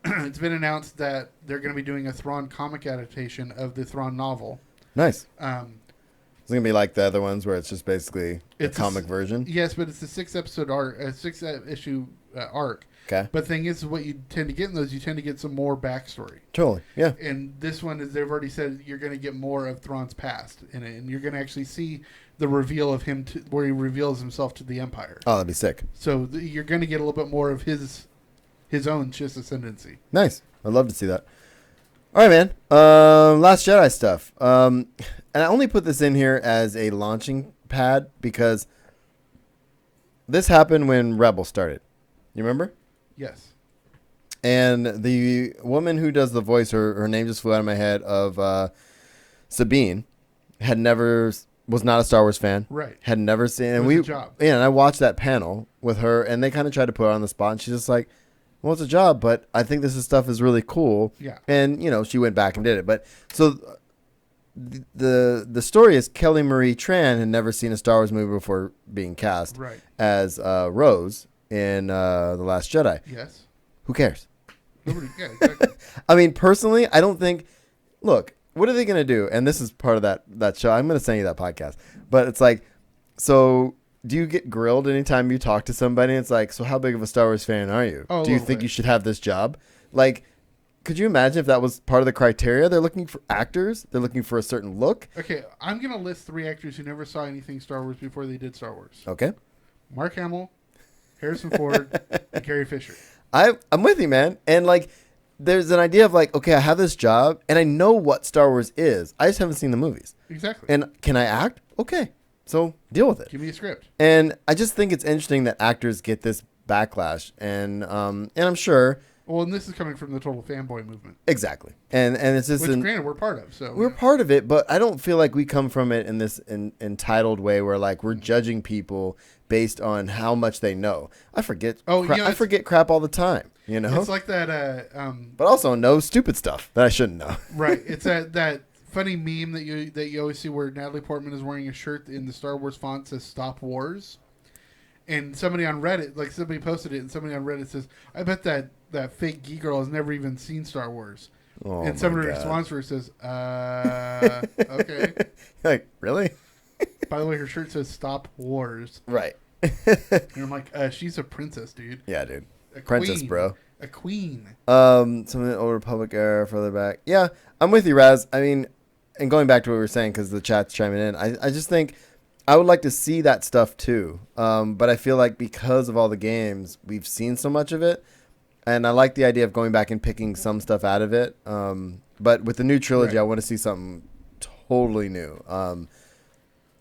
It's been announced that they're going to be doing a Thrawn comic adaptation of the Thrawn novel. Nice. It's going to be like the other ones where it's just basically a It's comic version. Yes, but it's a 6-issue arc. Okay. But the thing is, what you tend to get in those, you tend to get some more backstory. Totally. Yeah. And this one is, they've already said you're going to get more of Thrawn's past in it, and you're going to actually see the reveal of him where he reveals himself to the Empire. Oh, that'd be sick. So you're going to get a little bit more of his own Chiss ascendancy. Nice. I'd love to see that. All right, man. Last Jedi stuff. And I only put this in here as a launching pad because this happened when Rebel started. You remember? Yes. And the woman who does the voice, her name just flew out of my head, of Sabine, was not a Star Wars fan. Right. Had never seen. And It was a job. Yeah, and I watched that panel with her, and they kind of tried to put her on the spot, and she's just like, well, it's a job, but I think stuff is really cool. Yeah. And, she went back and did it. But so the story is Kelly Marie Tran had never seen a Star Wars movie before being cast Right. as Rose in The Last Jedi. Yes. Who cares? Nobody, yeah, exactly. I mean, personally, I don't think. Look, what are they going to do? And this is part of that show. I'm going to send you that podcast. But it's like, so do you get grilled anytime you talk to somebody? It's like, so how big of a Star Wars fan are you? Oh, do you a think little you bit. should have this job? Like, could you imagine if that was part of the criteria? They're looking for actors. They're looking for a certain look. Okay, I'm going to list 3 actors who never saw anything Star Wars before they did Star Wars. Okay. Mark Hamill, Harrison Ford, and Carrie Fisher. I'm with you, man. And like, there's an idea of like, okay, I have this job and I know what Star Wars is. I just haven't seen the movies. Exactly. And can I act? Okay. So deal with it. Give me a script. And I just think it's interesting that actors get this backlash, and I'm sure Well, and this is coming from the total fanboy movement, exactly, and it's just which granted we're part of. So we're part of it, but I don't feel like we come from it in this entitled way where like we're judging people based on how much they know. I forget. Oh, I forget crap all the time. It's like that. But also know stupid stuff that I shouldn't know. Right. It's that funny meme that you always see where Natalie Portman is wearing a shirt in the Star Wars font says "Stop Wars," and somebody on Reddit, like somebody posted it, and somebody on Reddit says, "I bet that fake geek girl has never even seen Star Wars." Oh, and my somebody God. responds to her says, "Okay." Like, really? By the way, her shirt says "Stop Wars," Right. and I'm like, "She's a princess, dude. Yeah, dude. A Princess, queen. bro. A queen." Some of the Old Republic era further back. Yeah, I'm with you, Raz. I mean, and going back to what we were saying, because the chat's chiming in, I just think I would like to see that stuff too. But I feel like because of all the games, we've seen so much of it. And I like the idea of going back and picking some stuff out of it. But with the new trilogy, Right. I want to see something totally new. And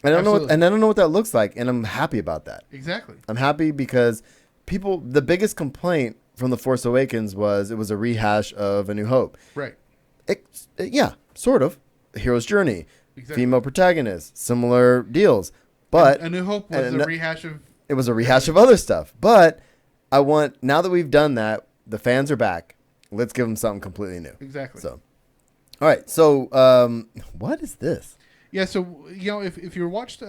I don't Absolutely. know what that looks like, and I'm happy about that. Exactly. I'm happy because the biggest complaint from The Force Awakens was it was a rehash of A New Hope. Right. Yeah, sort of. Hero's journey, Exactly. female protagonist, similar deals. But A New Hope was and a rehash of. it was a rehash of other stuff. But I want, now that we've done that, the fans are back. Let's give them something completely new. Exactly. So, all right. So, what is this? Yeah, so, if you watched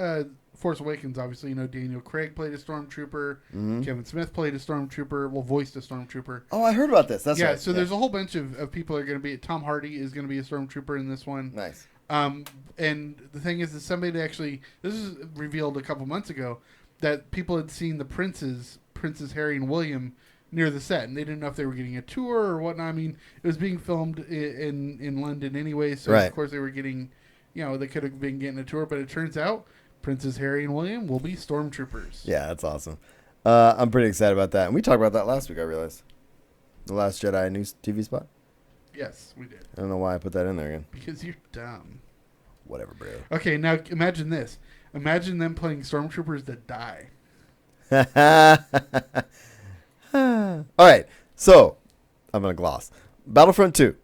Force Awakens, obviously, Daniel Craig played a Stormtrooper. Mm-hmm. Kevin Smith played a Stormtrooper. Voiced a Stormtrooper. Oh, I heard about this. That's right. So there's a whole bunch of people that are going to be. Tom Hardy is going to be a Stormtrooper in this one. Nice. And the thing is that somebody actually, this was revealed a couple months ago, that people had seen the Princess Harry and William, near the set, and they didn't know if they were getting a tour or whatnot. I mean, it was being filmed in London anyway, so right. Of course they were getting, they could have been getting a tour, but it turns out Princess Harry and William will be Stormtroopers. Yeah, that's awesome. I'm pretty excited about that. And we talked about that last week, I realized. The Last Jedi news TV spot? Yes, we did. I don't know why I put that in there again. Because you're dumb. Whatever, bro. Okay, now imagine this. Imagine them playing Stormtroopers that die. All right, so I'm going to gloss. Battlefront 2.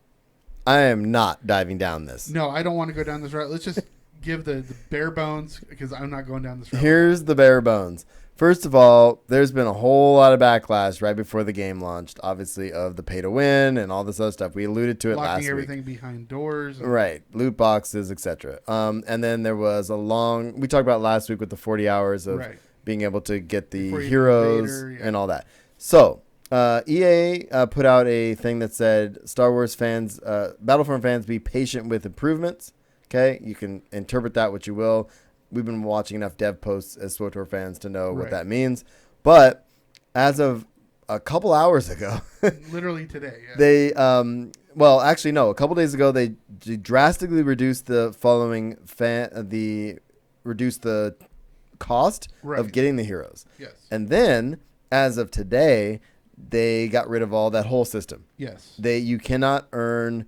I am not diving down this. No, I don't want to go down this route. Let's just give the bare bones, because I'm not going down this route. Here's the bare bones. First of all, there's been a whole lot of backlash right before the game launched, obviously, of the pay to win and all this other stuff. We alluded to it last week. Locking everything behind doors. Right. Loot boxes, etc. And then there was we talked about last week with the 40 hours of being able to get the heroes and all that. So, EA put out a thing that said, Star Wars fans, Battlefront fans, be patient with improvements. Okay? You can interpret that what you will. We've been watching enough dev posts as SWTOR fans to know what that means. But as of a couple hours ago, literally today, they, actually, no, a couple days ago, they drastically reduced the following reduced the cost of getting the heroes. Yes. And then, as of today, they got rid of all that whole system. Yes. You cannot earn.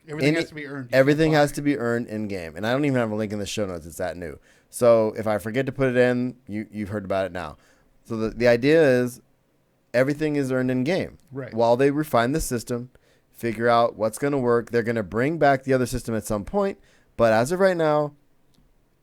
Everything has to be earned. Everything has to be earned in game, and I don't even have a link in the show notes. It's that new. So if I forget to put it in, you've heard about it now. So the idea is everything is earned in game. Right. While they refine the system, figure out what's going to work. They're going to bring back the other system at some point, but as of right now,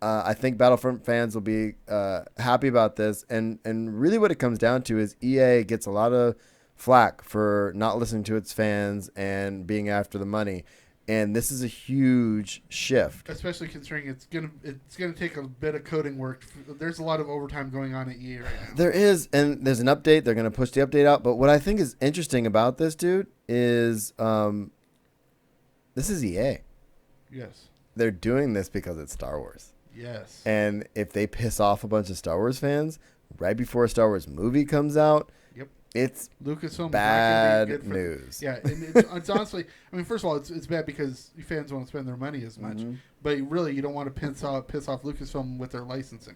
I think Battlefront fans will be happy about this. And really, what it comes down to is EA gets a lot of flack for not listening to its fans and being after the money. And this is a huge shift, especially considering it's gonna take a bit of coding work. There's a lot of overtime going on at EA right now. There is, and there's an update. They're gonna push the update out. But what I think is interesting about this, dude, is this is EA. Yes. They're doing this because it's Star Wars. Yes. And if they piss off a bunch of Star Wars fans right before a Star Wars movie comes out, it's Lucasfilm bad news. Yeah, and it's honestly, I mean, first of all, it's bad because fans won't spend their money as much, but really, you don't want to piss off Lucasfilm with their licensing.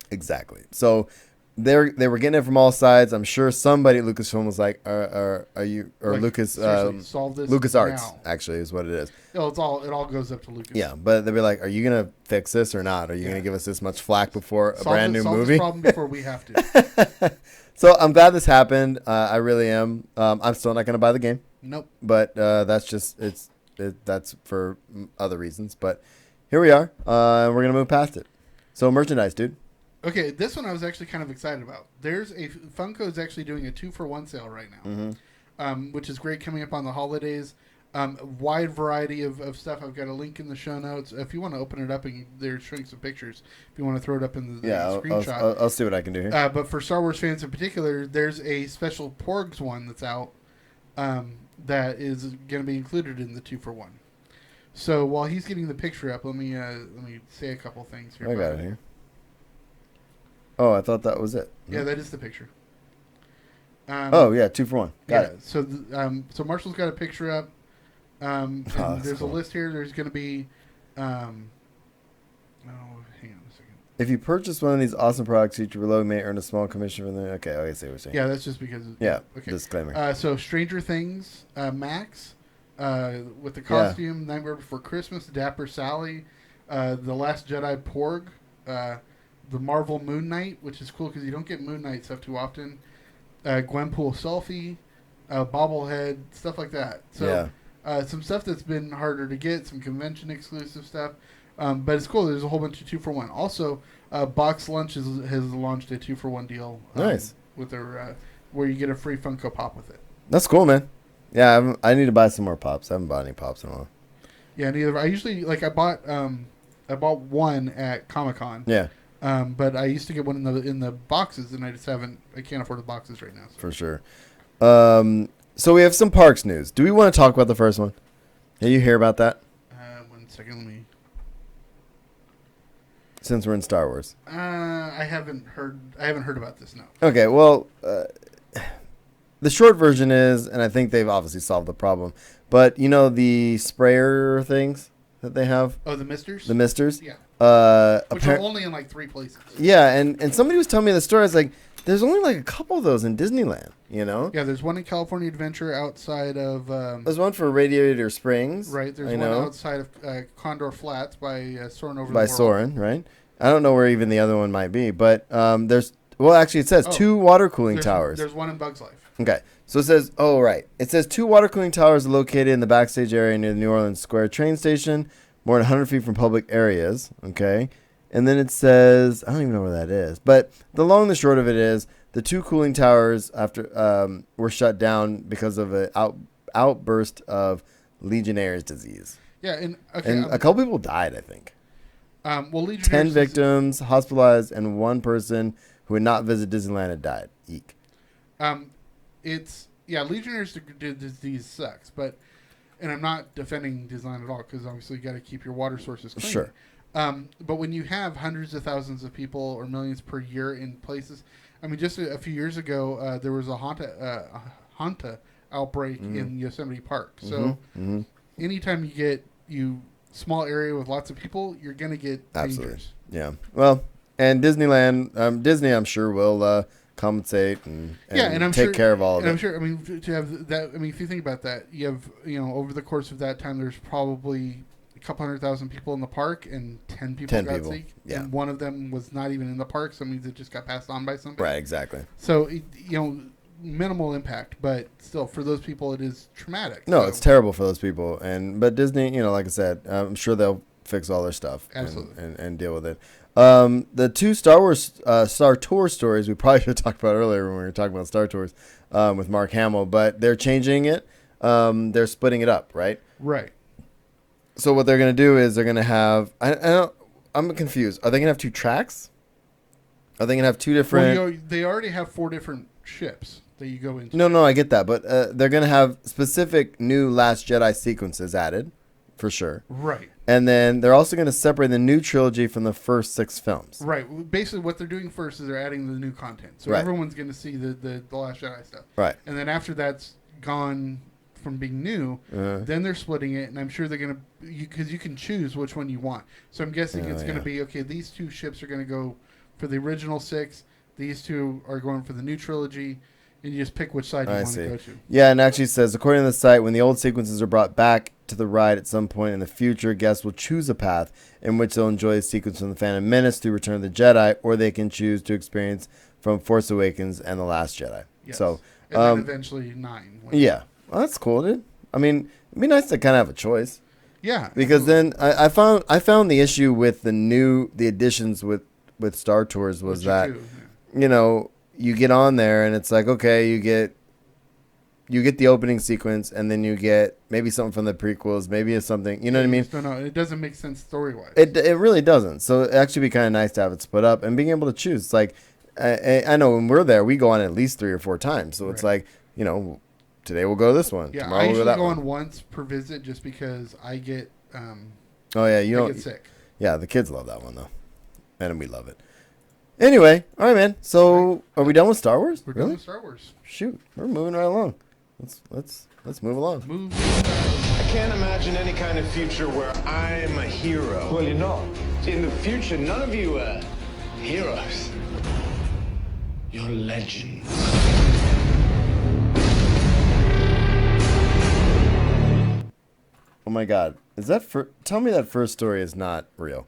Exactly. So they were getting it from all sides. I'm sure somebody at Lucasfilm was like, "Are you or like, Lucas solve this LucasArts now." Actually, is what it is. It all goes up to Lucas. Yeah, but they'll be like, "Are you gonna fix this or not? Are you gonna give us this much flack before a brand new solve movie?" This problem before we have to. So I'm glad this happened. I really am. I'm still not going to buy the game. Nope. But that's just that's for other reasons. But here we are. We're going to move past it. So merchandise, dude. Okay, this one I was actually kind of excited about. Funko is actually doing a 2-for-1 sale right now, which is great coming up on the holidays. Wide variety of stuff. I've got a link in the show notes. If you want to open it up, and they're showing some pictures. If you want to throw it up in the screenshot. I'll see what I can do here. But for Star Wars fans in particular, there's a special Porgs one that's out that is going to be included in the 2-for-1. So while he's getting the picture up, let me say a couple things here. I got it here. Oh, I thought that was it. Yeah, that is the picture. 2-for-1. Got it. So Marshall's got a picture up. And there's a list here. There's going to be, hang on a second. If you purchase one of these awesome products, each below may earn a small commission from the. Okay, I see what you're saying. Yeah, that's just because. Yeah. Okay. Disclaimer. So Stranger Things, Max, with the costume, Nightmare Before Christmas, Dapper Sally, The Last Jedi Porg, the Marvel Moon Knight, which is cool because you don't get Moon Knight stuff too often. Gwenpool Selfie, bobblehead, stuff like that. So. Yeah. Some stuff that's been harder to get, some convention exclusive stuff, but it's cool. There's a whole bunch of 2-for-1. Also, Box Lunch has launched a 2-for-1 deal. Nice. With their where you get a free Funko Pop with it. That's cool, man. Yeah, I need to buy some more pops. I haven't bought any pops in a while. Yeah, neither. I usually I bought one at Comic-Con. Yeah, but I used to get one in the boxes, and I can't afford the boxes right now. So. for sure. So we have some parks news. Do we want to talk about the first one? Did you hear about that? 1 second, let me. Since we're in Star Wars. I haven't heard about this. No. Okay, well, the short version is, and I think they've obviously solved the problem, but you know the sprayer things that they have? Oh, the misters? The misters? Yeah. Which Appar- are only in like 3 places. yeah, and somebody was telling me the story. I was like, there's only like a couple of those in Disneyland, you know? Yeah, there's one in California Adventure outside of... There's one for Radiator Springs. right, there's one outside of Condor Flats by Soarin' Over the By World. Soarin', right? I don't know where even the other one might be, but there's... Well, actually, it says 2 water cooling towers. There's one in Bug's Life. Okay. So it says, oh, right. It says 2 water cooling towers are located in the backstage area near the New Orleans Square train station, more than 100 feet from public areas. Okay. And then it says, I don't even know where that is. But the long and the short of it is, the 2 cooling towers were shut down because of an outburst of Legionnaire's disease. Yeah, and A couple people died, I think. well, Legionnaires 10 victims hospitalized and 1 person who had not visited Disneyland had died. Eek. Legionnaires' disease sucks, and I'm not defending Disneyland at all because obviously you got to keep your water sources clean. Sure. But when you have hundreds of thousands of people or millions per year in places, I mean, just a few years ago there was a Hanta outbreak in Yosemite Park. So anytime you get small area with lots of people, you're gonna get dangers. Yeah. Well, and Disneyland, Disney, I'm sure will compensate and take care of all of it. And I'm sure. I mean, to have that. I mean, if you think about that, you have over the course of that time, there's probably a couple 100,000 people in the park, and 10 people got sick. Yeah. And one of them was not even in the park, so it means it just got passed on by somebody. Right. Exactly. So minimal impact, but still, for those people, it is traumatic. No, it's terrible for those people. But Disney, like I said, I'm sure they'll fix all their stuff. Absolutely. And deal with it. The 2 Star Wars Star Tour stories we probably should have talked about earlier when we were talking about Star Tours with Mark Hamill, but they're changing it. They're splitting it up, right? Right. So what they're going to do is they're going to have I'm confused. Are they going to have 2 tracks? Are they going to have 2 different? Well, they already have 4 different ships that you go into. No, I get that, but they're going to have specific new Last Jedi sequences added, for sure. Right. And then they're also going to separate the new trilogy from the first 6 films. Right. Basically, what they're doing first is they're adding the new content. So Right. everyone's going to see the Last Jedi stuff. Right. And then after that's gone from being new, then they're splitting it, and I'm sure they're going to... Because you can choose which one you want. So I'm guessing it's going to be, okay, these 2 ships are going to go for the original 6. These 2 are going for the new trilogy. And you just pick which side you want to go to. Yeah, and actually says, according to the site, when the old sequences are brought back to the ride at some point in the future, guests will choose a path in which they'll enjoy a sequence from The Phantom Menace through Return of the Jedi, or they can choose to experience from Force Awakens and The Last Jedi. Yes. So, and then eventually 9. Yeah. Well, that's cool, dude. I mean, it'd be nice to kind of have a choice. Yeah. Because then I found the issue with the additions with Star Tours was that, you get on there and it's like, okay, you get the opening sequence and then you get maybe something from the prequels, maybe it's something, you know what I mean? No, it doesn't make sense story-wise. It really doesn't. So it actually be kind of nice to have it split up and being able to choose. It's like, I know when we're there, we go on at least 3 or 4 times. So it's like, today we'll go to this one. Yeah, Tomorrow I we'll usually go that go one. on once per visit just because I get get sick. Yeah, the kids love that one though. And we love it. Anyway, all right, man. So, are we done with Star Wars? We're done with Star Wars. Shoot, we're moving right along. Let's move along. I can't imagine any kind of future where I'm a hero. Well, you're not. In the future, none of you are heroes. You're legends. Oh my God, is that tell me that first story is not real.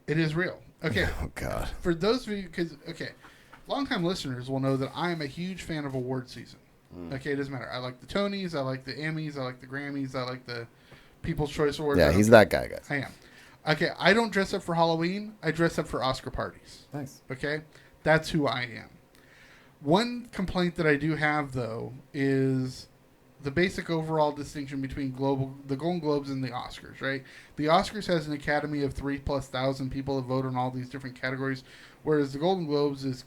It is real. Okay. Oh God. For those of you, longtime listeners will know that I am a huge fan of award season. Okay, it doesn't matter. I like the Tonys, I like the Emmys, I like the Grammys, I like the People's Choice Awards. Yeah, he's that guy, guys. I am. Okay, I don't dress up for Halloween. I dress up for Oscar parties. Nice. Okay? That's who I am. One complaint that I do have, though, is the basic overall distinction between the Golden Globes and the Oscars, right? The Oscars has an academy of 3,000+ people that vote on all these different categories, whereas the Golden Globes is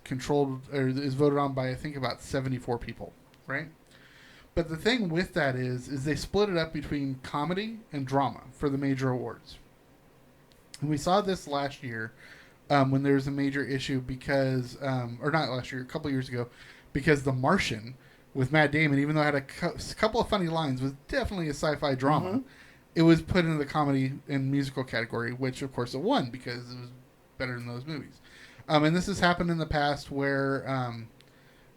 is voted on by, I think, about 74 people, right? But the thing with that is they split it up between comedy and drama for the major awards. And we saw this last year when there was a major issue because, or not last year, a couple years ago, because The Martian with Matt Damon, even though it had a couple of funny lines, was definitely a sci-fi drama. Mm-hmm. It was put into the comedy and musical category, which of course it won because it was better than those movies. And this has happened in the past where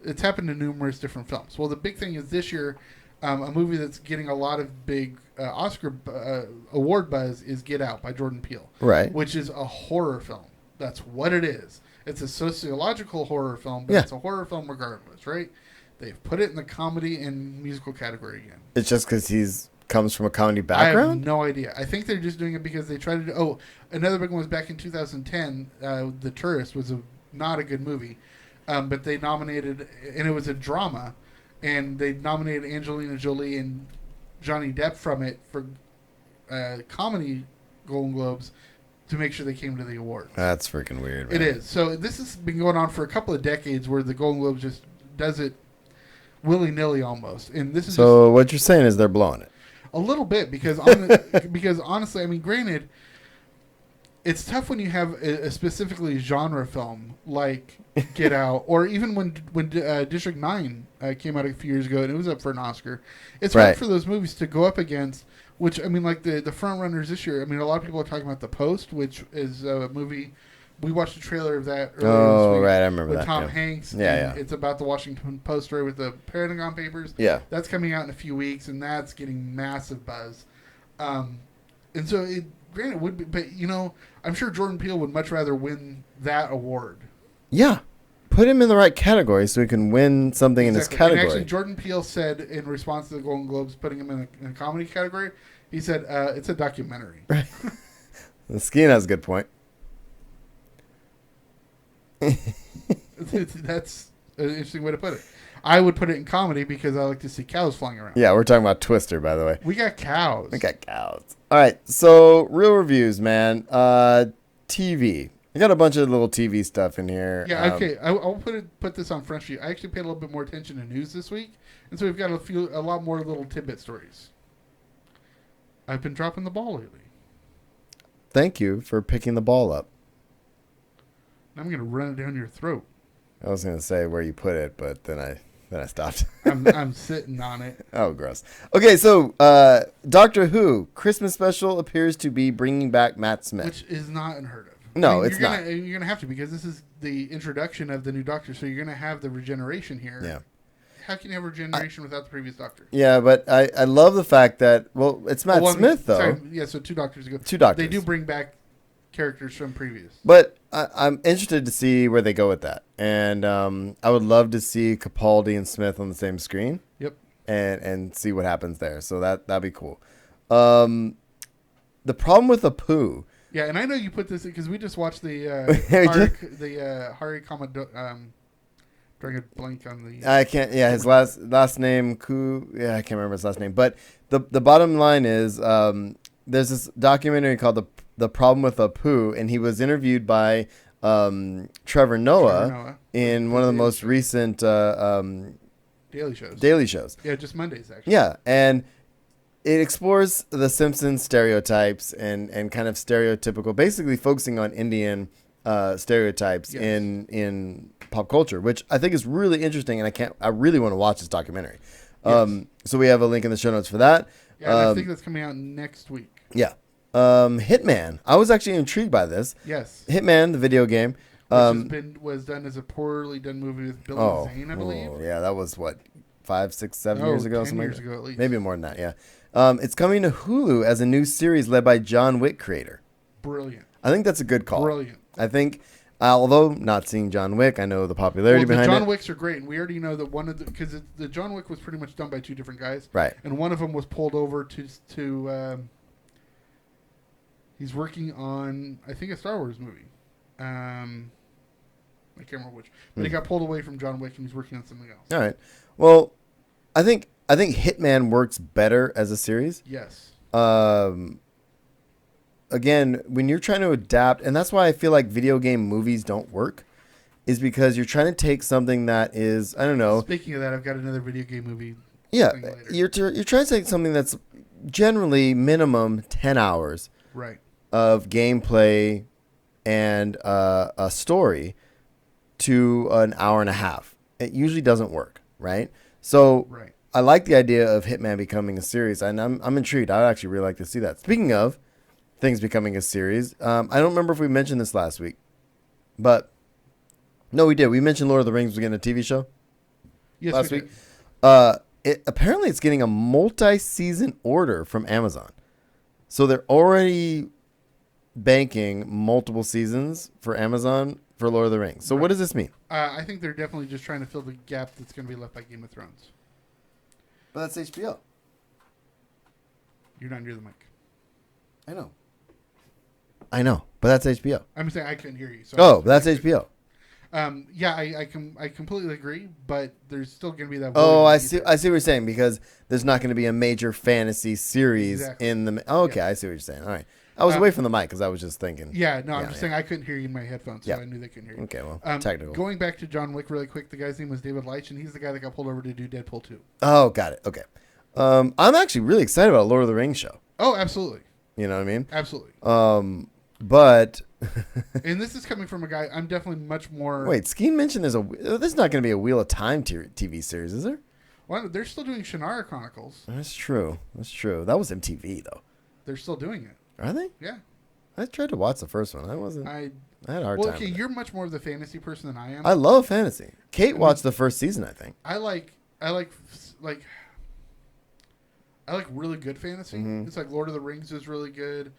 it's happened in numerous different films. Well, the big thing is this year, a movie that's getting a lot of big Oscar award buzz is Get Out by Jordan Peele. Right. Which is a horror film. That's what it is. It's a sociological horror film, but it's a horror film regardless, right? They've put it in the comedy and musical category again. It's just because he's comes from a comedy background? I have no idea. I think they're just doing it because they tried to do... Oh, another big one was back in 2010. The Tourist was not a good movie. But they nominated... And it was a drama. And they nominated Angelina Jolie and Johnny Depp from it for comedy Golden Globes to make sure they came to the awards. That's freaking weird, man. It is. So this has been going on for a couple of decades where the Golden Globes just does it willy-nilly almost. And this is so what you're saying is they're blowing it. A little bit because because honestly, I mean, granted, it's tough when you have a specifically genre film like Get Out, or even when District 9 came out a few years ago and it was up for an Oscar. It's hard for those movies to go up against, which, I mean, like the front runners this year. I mean, a lot of people are talking about The Post, which is a movie. We watched a trailer of that earlier this week. Right, I remember with that. Tom Hanks. Yeah. It's about the Washington Post story with the Pentagon Papers. Yeah. That's coming out in a few weeks, and that's getting massive buzz. And so, granted, it would be, but, you know, I'm sure Jordan Peele would much rather win that award. Yeah. Put him in the right category so he can win something in his category. And actually, Jordan Peele said in response to the Golden Globes putting him in a comedy category, he said, it's a documentary. Right. Skeen has a good point. That's an interesting way to put it. I would put it in comedy because I like to see cows flying around. Yeah, we're talking about Twister, by the way. We got cows. All right, so real reviews, man. TV. I got a bunch of little TV stuff in here. Yeah, okay. I'll put this on front sheet. I actually paid a little bit more attention to news this week, and so we've got a lot more little tidbit stories. I've been dropping the ball lately. Thank you for picking the ball up. I'm going to run it down your throat. I was going to say where you put it, but then I stopped. I'm sitting on it. Oh, gross. Okay, so Doctor Who Christmas special appears to be bringing back Matt Smith, which is not unheard of. No, it's not. You're going to have to because this is the introduction of the new Doctor, so you're going to have the regeneration here. Yeah. How can you have regeneration without the previous Doctor? Yeah, but I love the fact that it's Matt Smith though. Sorry, yeah, so 2 Doctors ago. 2 Doctors. They do bring back characters from previous. But I'm interested to see where they go with that. And I would love to see Capaldi and Smith on the same screen. Yep. And see what happens there. So that'd be cool. The problem with Apu. Yeah, and I know you put this because we just watched the Hari Kama. Drawing a blank on the. I can't. Yeah, his last name Yeah, I can't remember his last name. But the bottom line is there's this documentary called The Problem with Apu, and he was interviewed by Trevor Noah in one of the most recent Daily shows. Yeah, just Mondays actually. Yeah, and it explores the Simpsons stereotypes and kind of stereotypical, basically focusing on Indian stereotypes in pop culture, which I think is really interesting, and I really want to watch this documentary. So we have a link in the show notes for that. Yeah, I think that's coming out next week. Yeah. Hitman. I was actually intrigued by this. Yes. Hitman, the video game. Which was done as a poorly done movie with Billy Zane, I believe. Oh, yeah, that was what, 5, 6, 7 years ago? 10 years ago at least. Maybe more than that, yeah. It's coming to Hulu as a new series led by John Wick creator. Brilliant. I think that's a good call. Brilliant. I think, although not seeing John Wick, I know the popularity behind it. The John Wicks are great, and we already know that one of because the John Wick was pretty much done by 2 different guys, right? And one of them was pulled over to he's working on I think a Star Wars movie. I can't remember which. But he got pulled away from John Wick and he's working on something else. All right. Well, I think Hitman works better as a series. Yes. Again, when you're trying to adapt, and that's why I feel like video game movies don't work, is because you're trying to take something that is, I don't know. Speaking of that, I've got another video game movie. Yeah, thing later. you're trying to take something that's generally minimum 10 hours Right. of gameplay and a story to an hour and a half. It usually doesn't work, right? So Right. I like the idea of Hitman becoming a series, and I'm intrigued. I'd actually really like to see that. Speaking of things becoming a series, I don't remember if we mentioned this last week, but no, we did. We mentioned Lord of the Rings was getting a TV show Yes, last we week. did. Apparently it's getting a multi-season order from Amazon, so they're already banking multiple seasons for Amazon for Lord of the Rings. So what does this mean? I think they're definitely just trying to fill the gap that's going to be left by Game of Thrones. But that's HBO. You're not near the mic. I know, but that's HBO. I'm saying I couldn't hear you. So Oh, but that's HBO. Yeah, I completely agree, but there's still going to be that. Oh, I void see. either. I see what you're saying, because there's not going to be a major fantasy series Exactly. in the. Oh, okay, Yeah. I see what you're saying. All right, I was away from the mic because I was just thinking. Yeah, no, I'm Yeah, just yeah. saying I couldn't hear you in my headphones, so Yeah. I knew they couldn't hear you. Okay, well, Um, technical. Going back to John Wick really quick, the guy's name was David Leitch, and he's the guy that got pulled over to do Deadpool 2. Oh, got it. Okay, I'm actually really excited about Lord of the Rings show. Oh, absolutely, You know what I mean? absolutely. But And this is coming from a guy. I'm definitely much more. wait, Skeen mentioned there's not going to be a Wheel of Time TV series, is there? Well, they're still doing Shannara Chronicles. That's true. That's true. That was MTV though. They're still doing it. Are they? Yeah. I tried to watch the first one. I wasn't. I had a hard Well, time. okay, with it. you're much more of the fantasy person than I am. I love fantasy. Kate watched the first season, I think. I like really good fantasy. Mm-hmm. It's like Lord of the Rings is really good,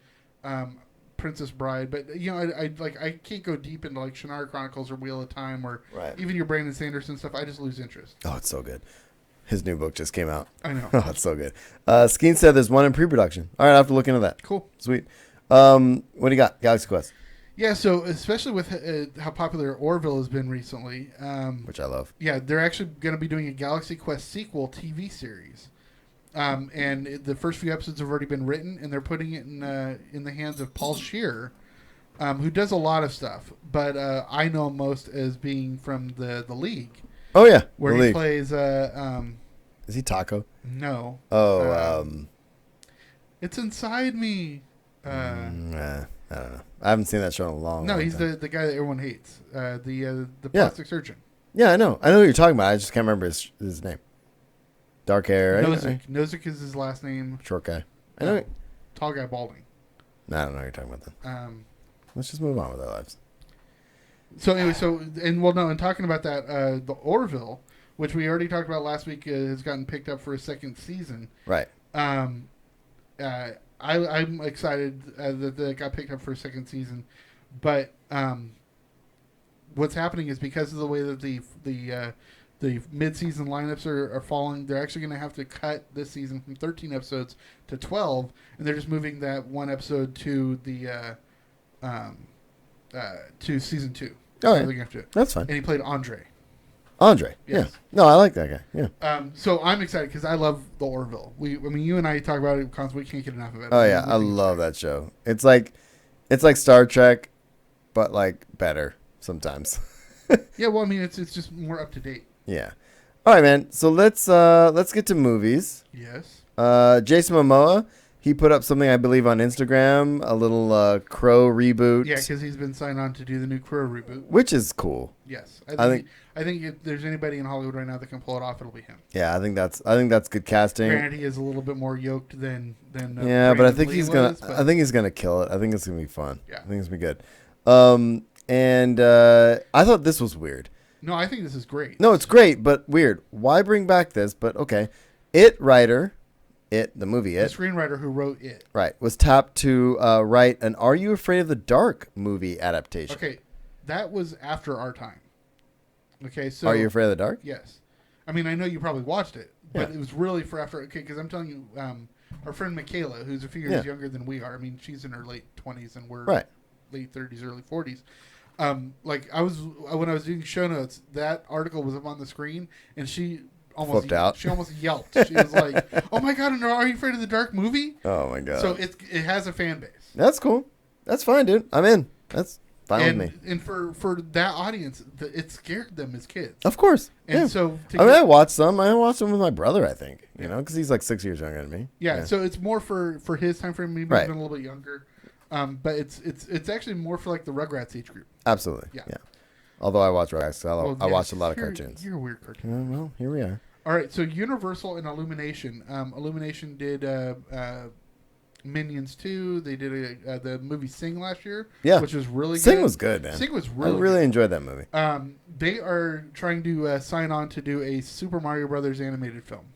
Princess Bride, but I can't go deep into like Shannara Chronicles or Wheel of Time or Right. even your Brandon Sanderson stuff. I just lose interest. Oh, it's so good. His new book just came out. I know. Oh, it's so good. Skeen said there's one in pre-production. All right, I have to look into that. Cool. Sweet. What do you got? Galaxy Quest, Yeah, so especially with how popular Orville has been recently, which I love. yeah, they're actually going to be doing a Galaxy Quest sequel TV series. The first few episodes have already been written, and they're putting it in the hands of Paul Scheer, who does a lot of stuff. But I know him most as being from the League, Oh yeah, where The he League. plays. Is he Taco? No. Oh, It's Inside Me. I don't know. I haven't seen that show in a long. No, long he's time. the guy that everyone hates. The plastic surgeon. Yeah, I know. I know who you're talking about. I just can't remember his name. Dark hair. Right? Nozick. Nozick is his last name. Short guy. I know. Tall guy, balding. No, I don't know what you're talking about then. Let's just move on with our lives. So anyway, and talking about that, the Orville, which we already talked about last week, has gotten picked up for a second season. Right. I'm excited that it got picked up for a second season, but what's happening is because of the way that the mid-season lineups are falling, they're actually going to have to cut this season from 13 episodes to 12, and they're just moving that one episode to the to season 2. All right. So they're gonna have to- That's fine. and he played Andre. Andre. Yes. Yeah. No, I like that guy. Yeah. So I'm excited because I love the Orville. You and I talk about it constantly. We can't get enough of it. Oh yeah, I love that show. It's like Star Trek, but like better sometimes. Yeah, well, I mean, it's just more up to date. Yeah. All right, man. So let's get to movies. Yes. Jason Momoa, he put up something I believe on Instagram, a little Crow reboot. Yeah, because he's been signed on to do the new Crow reboot. Which is cool. Yes, I I think if there's anybody in Hollywood right now that can pull it off, it'll be him. Yeah, I think that's good casting. Granted, he is a little bit more yoked than. Yeah, but I think he's gonna. but I think he's gonna kill it. I think it's gonna be fun. Yeah. I think it's gonna be good. And I thought this was weird. No, I think this is great. No, it's great, but weird. Why bring back this? But okay, the movie the It, screenwriter who wrote it. right, was tapped to write an "Are You Afraid of the Dark" movie adaptation. Okay, that was after our time. Okay, so Are You Afraid of the Dark? Yes, I mean I know you probably watched it, but Yeah. it was really for after. Okay, because I'm telling you, our friend Michaela, who's a few years Yeah. younger than we are. I mean, she's in her late 20s and we're Right. late 30s, early 40s. Like when I was doing show notes, that article was up on the screen, and she almost Flipped out. She almost yelped. She was like, "Oh my god! And Are You Afraid of the Dark movie?" Oh my god. So it has a fan base. That's cool. That's fine, dude. I'm in. That's fine with me. And for that audience, it scared them as kids. Of course. And yeah. so I watched some. I watched them with my brother, I think. You know, because he's like 6 years younger than me. Yeah, so it's more for his time frame. Maybe Right. he's been a little bit younger, but it's actually more for like the Rugrats age group. Absolutely. Yeah. Yeah. Although I watch Rugrats, I yeah, watched a lot of you're- cartoons. You're a weird cartoon. Well, here we are. All right, so Universal and Illumination. Illumination did Minions 2. They did the movie Sing last year. Yeah. Which was really good. Sing was good, man. Sing was I really really good. enjoyed that movie. They are trying to sign on to do a Super Mario Brothers animated film.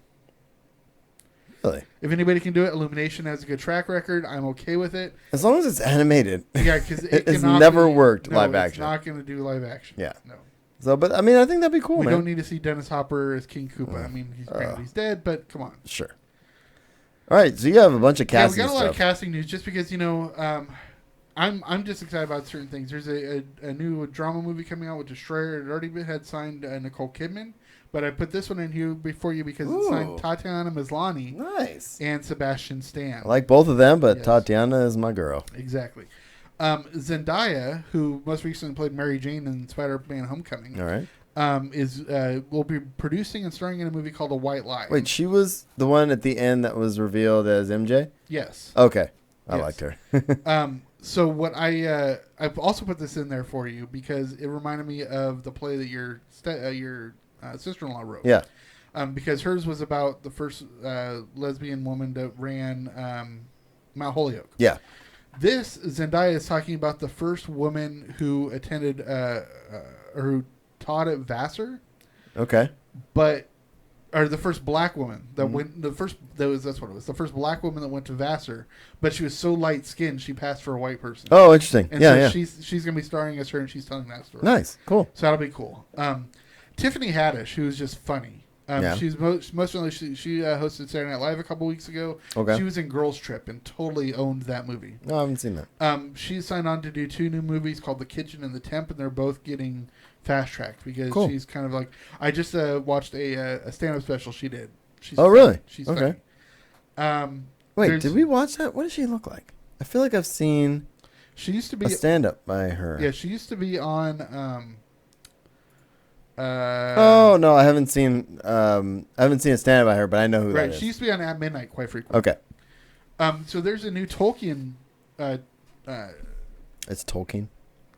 Really. If anybody can do it, Illumination has a good track record. I'm okay with it. As long as it's animated. Yeah, because It's never worked live It's action. not going to do live action. Yeah. No. So, but I mean, I think that'd be cool, We man. don't need to see Dennis Hopper as King Koopa. I mean, he's dead, but come on. Sure. All right, so you have a bunch of Yeah, we casting got a lot stuff. of casting news just because I'm just excited about certain things. There's a new drama movie coming out with Destroyer. It already had signed Nicole Kidman, but I put this one in here before you because it signed Ooh. Tatiana Maslany Nice. and Sebastian Stan. I like both of them, but Yes. Tatiana is my girl. Exactly. Zendaya, who most recently played Mary Jane in Spider-Man: Homecoming, All right. will be producing and starring in a movie called A White Lie. Wait, she was the one at the end that was revealed as MJ? Yes. Okay. I Yes. liked her. So what I've also put this in there for you because it reminded me of the play that your sister-in-law wrote. Yeah. Because hers was about the first lesbian woman that ran Mount Holyoke. Yeah. This Zendaya is talking about the first woman who attended or who taught at Vassar, Okay. or the first black woman that went. That's what it was. The first black woman that went to Vassar, but she was so light skinned she passed for a white person. Oh, interesting. And yeah, so yeah. she's gonna be starring as her, and she's telling that story. Nice. Cool. So that'll be cool. Tiffany Haddish, who is just funny. Yeah. She's most recently she hosted Saturday Night Live a couple weeks ago. Okay. She was in Girls Trip and totally owned that movie. No, I haven't seen that. She's signed on to do 2 new movies called The Kitchen and The Temp, and they're both getting fast tracked because Cool. she's kind of like. I just watched a stand up special she did. She's Oh, really? funny. She's Okay. funny. Wait, there's- did we watch that? What does she look like? I feel like I've seen She used to a be. stand-up by her. Yeah, she used to be on. Oh no, I haven't seen. I haven't seen a stand-up by her, but I know who Right, that is. she used to be on At Midnight quite frequently. Okay. So there's a new Tolkien, It's Tolkien.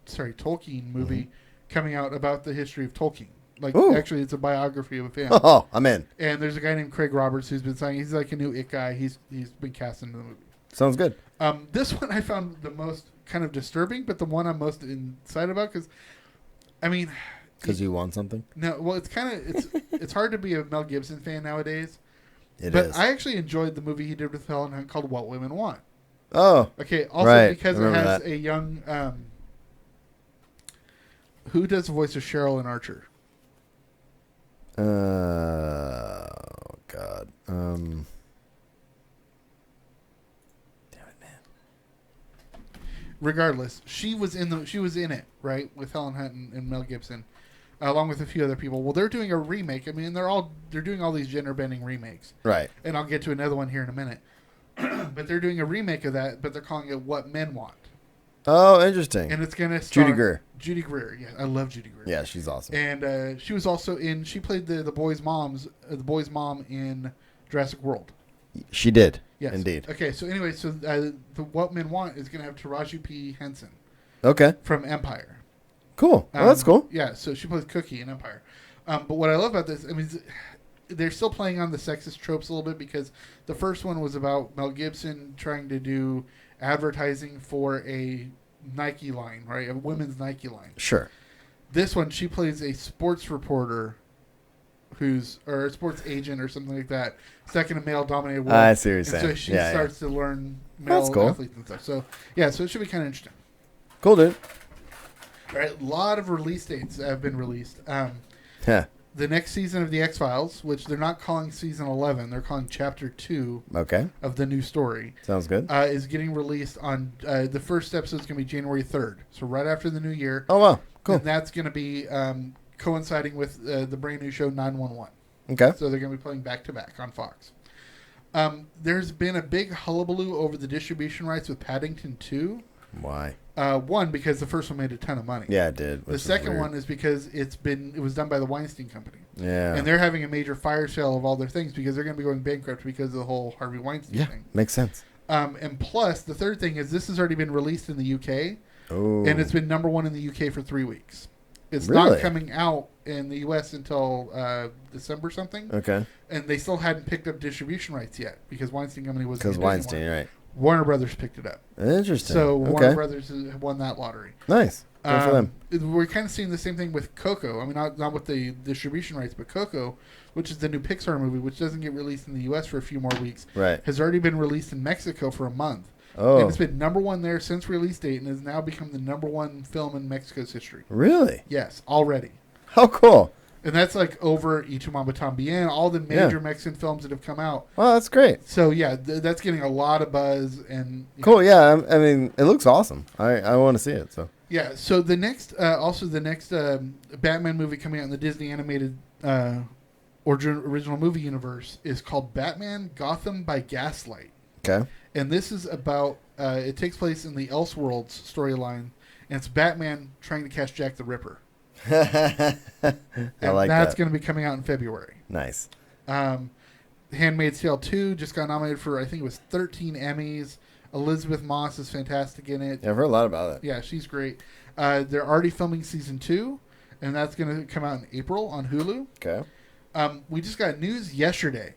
Tolkien movie coming out about the history of Tolkien. Like, Ooh. actually, it's a biography of a fan. Oh, I'm in. And there's a guy named Craig Roberts who's been saying he's like a new it guy. He's been cast into the movie. Sounds good. This one I found the most kind of disturbing, but the one I'm most excited about because, I mean, Because you want something? no, well, it's kind of it's hard to be a Mel Gibson fan nowadays. It But is. I actually enjoyed the movie he did with Helen Hunt called What Women Want. Oh. Okay, also Right, because I it remember has that. a young who does the voice of Cheryl in Archer? Oh God. Damn it, man. Regardless, she was in it, right, with Helen Hunt and Mel Gibson, along with a few other people. Well, they're doing a remake. I mean, they're doing all these gender bending remakes, Right. and I'll get to another one here in a minute. But they're doing a remake of that, but they're calling it What Men Want, Oh, interesting. and it's gonna star Judy Greer. Judy Greer, yeah, I love Judy Greer. Yeah, she's awesome. And she was also in. She played the boy's mom in Jurassic World. She did. Yes, Indeed. Okay, so anyway, so the What Men Want is going to have Taraji P. Henson Okay. from Empire. Cool. Well, that's cool. Yeah, so she plays Cookie in Empire. But what I love about this, I mean, they're still playing on the sexist tropes a little bit because the first one was about Mel Gibson trying to do advertising for a Nike line, right? A women's Nike line. Sure. This one, she plays a sports reporter or a sports agent or something like that, stuck in a male-dominated world. I see what you're and saying. so she Yeah, starts to learn male That's cool. athletes and stuff. So, yeah, so it should be kind of interesting. Cool, dude. All right, a lot of release dates have been released. Yeah. the next season of the X-Files, which they're not calling season 11, they're calling chapter 2 Okay. of the new story, Sounds good. is getting released on the first episode is going to be January 3rd, so right after the new year. Oh, wow. Cool. And that's going to be coinciding with the brand new show 911. Okay. So they're going to be playing back to back on Fox. There's been a big hullabaloo over the distribution rights with Paddington 2. Why? One, because the first one made a ton of money. Yeah, it did. The second one is because it was done by the Weinstein Company. Yeah. And they're having a major fire sale of all their things because they're going to be going bankrupt because of the whole Harvey Weinstein thing. Makes sense. And plus, the third thing is this has already been released in the UK. Oh. And it's been number one in the UK for 3 weeks. It's Really? not coming out in the US until December something. Okay. And they still hadn't picked up distribution rights yet because Weinstein Company wasn't Because gonna do it Weinstein, anymore. right. Warner Brothers picked it up. Interesting. So okay. Warner Brothers won that lottery. Nice. Good for them. We're kind of seeing the same thing with Coco. I mean, not with the distribution rights, but Coco, which is the new Pixar movie, which doesn't get released in the U.S. for a few more weeks, Right. has already been released in Mexico for a month. Oh. And it's been number one there since release date and has now become the number one film in Mexico's history. Really? Yes, already. How cool. And that's like over Y Tu Mama Tambien, all the major Mexican films that have come out. Well, that's great. So, yeah, that's getting a lot of buzz. And Cool. Yeah. I mean, it looks awesome. I want to see it. So. yeah, so the next Batman movie coming out in the Disney animated original movie universe is called Batman Gotham by Gaslight. Okay. And this is about, it takes place in the Elseworlds storyline, and it's Batman trying to catch Jack the Ripper. I And like that's that. going to be coming out in February. Nice. Handmaid's Tale 2 just got nominated for, I think it was 13 Emmys. Elizabeth Moss is fantastic in it. Yeah, I've heard a lot about it. Yeah, she's great. They're already filming season 2, and that's going to come out in April on Hulu. Okay. We just got news yesterday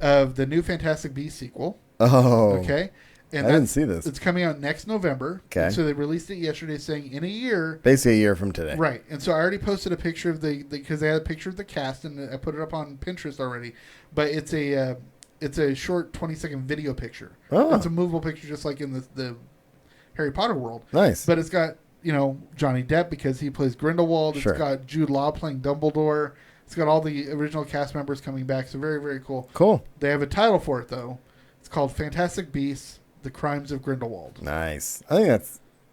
of the new Fantastic Beasts sequel. Oh. Okay. And I didn't see this. It's coming out next November. Okay. So they released it yesterday saying in a year. Basically a year from today. Right. And so I already posted a picture of because they had a picture of the cast, and I put it up on Pinterest already. But it's a short 20-second video picture. Oh. It's a movable picture just like in the Harry Potter world. Nice. But it's got, Johnny Depp because he plays Grindelwald. Sure. It's got Jude Law playing Dumbledore. It's got all the original cast members coming back. So very, very cool. Cool. They have a title for it, though. It's called Fantastic Beasts: The Crimes of Grindelwald. Nice. I think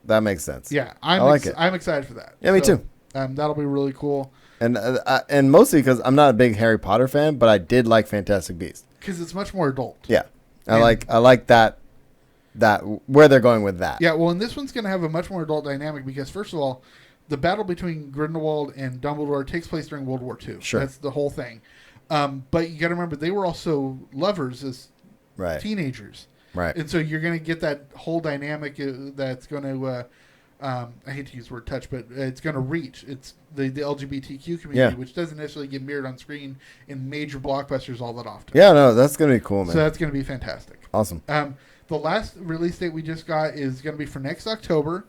that makes sense. Yeah, I like it. I'm excited for that. Yeah, me too. That'll be really cool. And mostly because I'm not a big Harry Potter fan, but I did like Fantastic Beasts. Because it's much more adult. Yeah. I like that where they're going with that. Yeah, well, and this one's going to have a much more adult dynamic because, first of all, the battle between Grindelwald and Dumbledore takes place during World War II. Sure. That's the whole thing. But you got to remember, they were also lovers as Right. teenagers. Right. And so you're going to get that whole dynamic that's going to, I hate to use the word touch, but it's going to reach. It's the LGBTQ community, Yeah. which doesn't necessarily get mirrored on screen in major blockbusters all that often. Yeah, no, that's going to be cool, man. So that's going to be fantastic. Awesome. The last release date we just got is going to be for next October,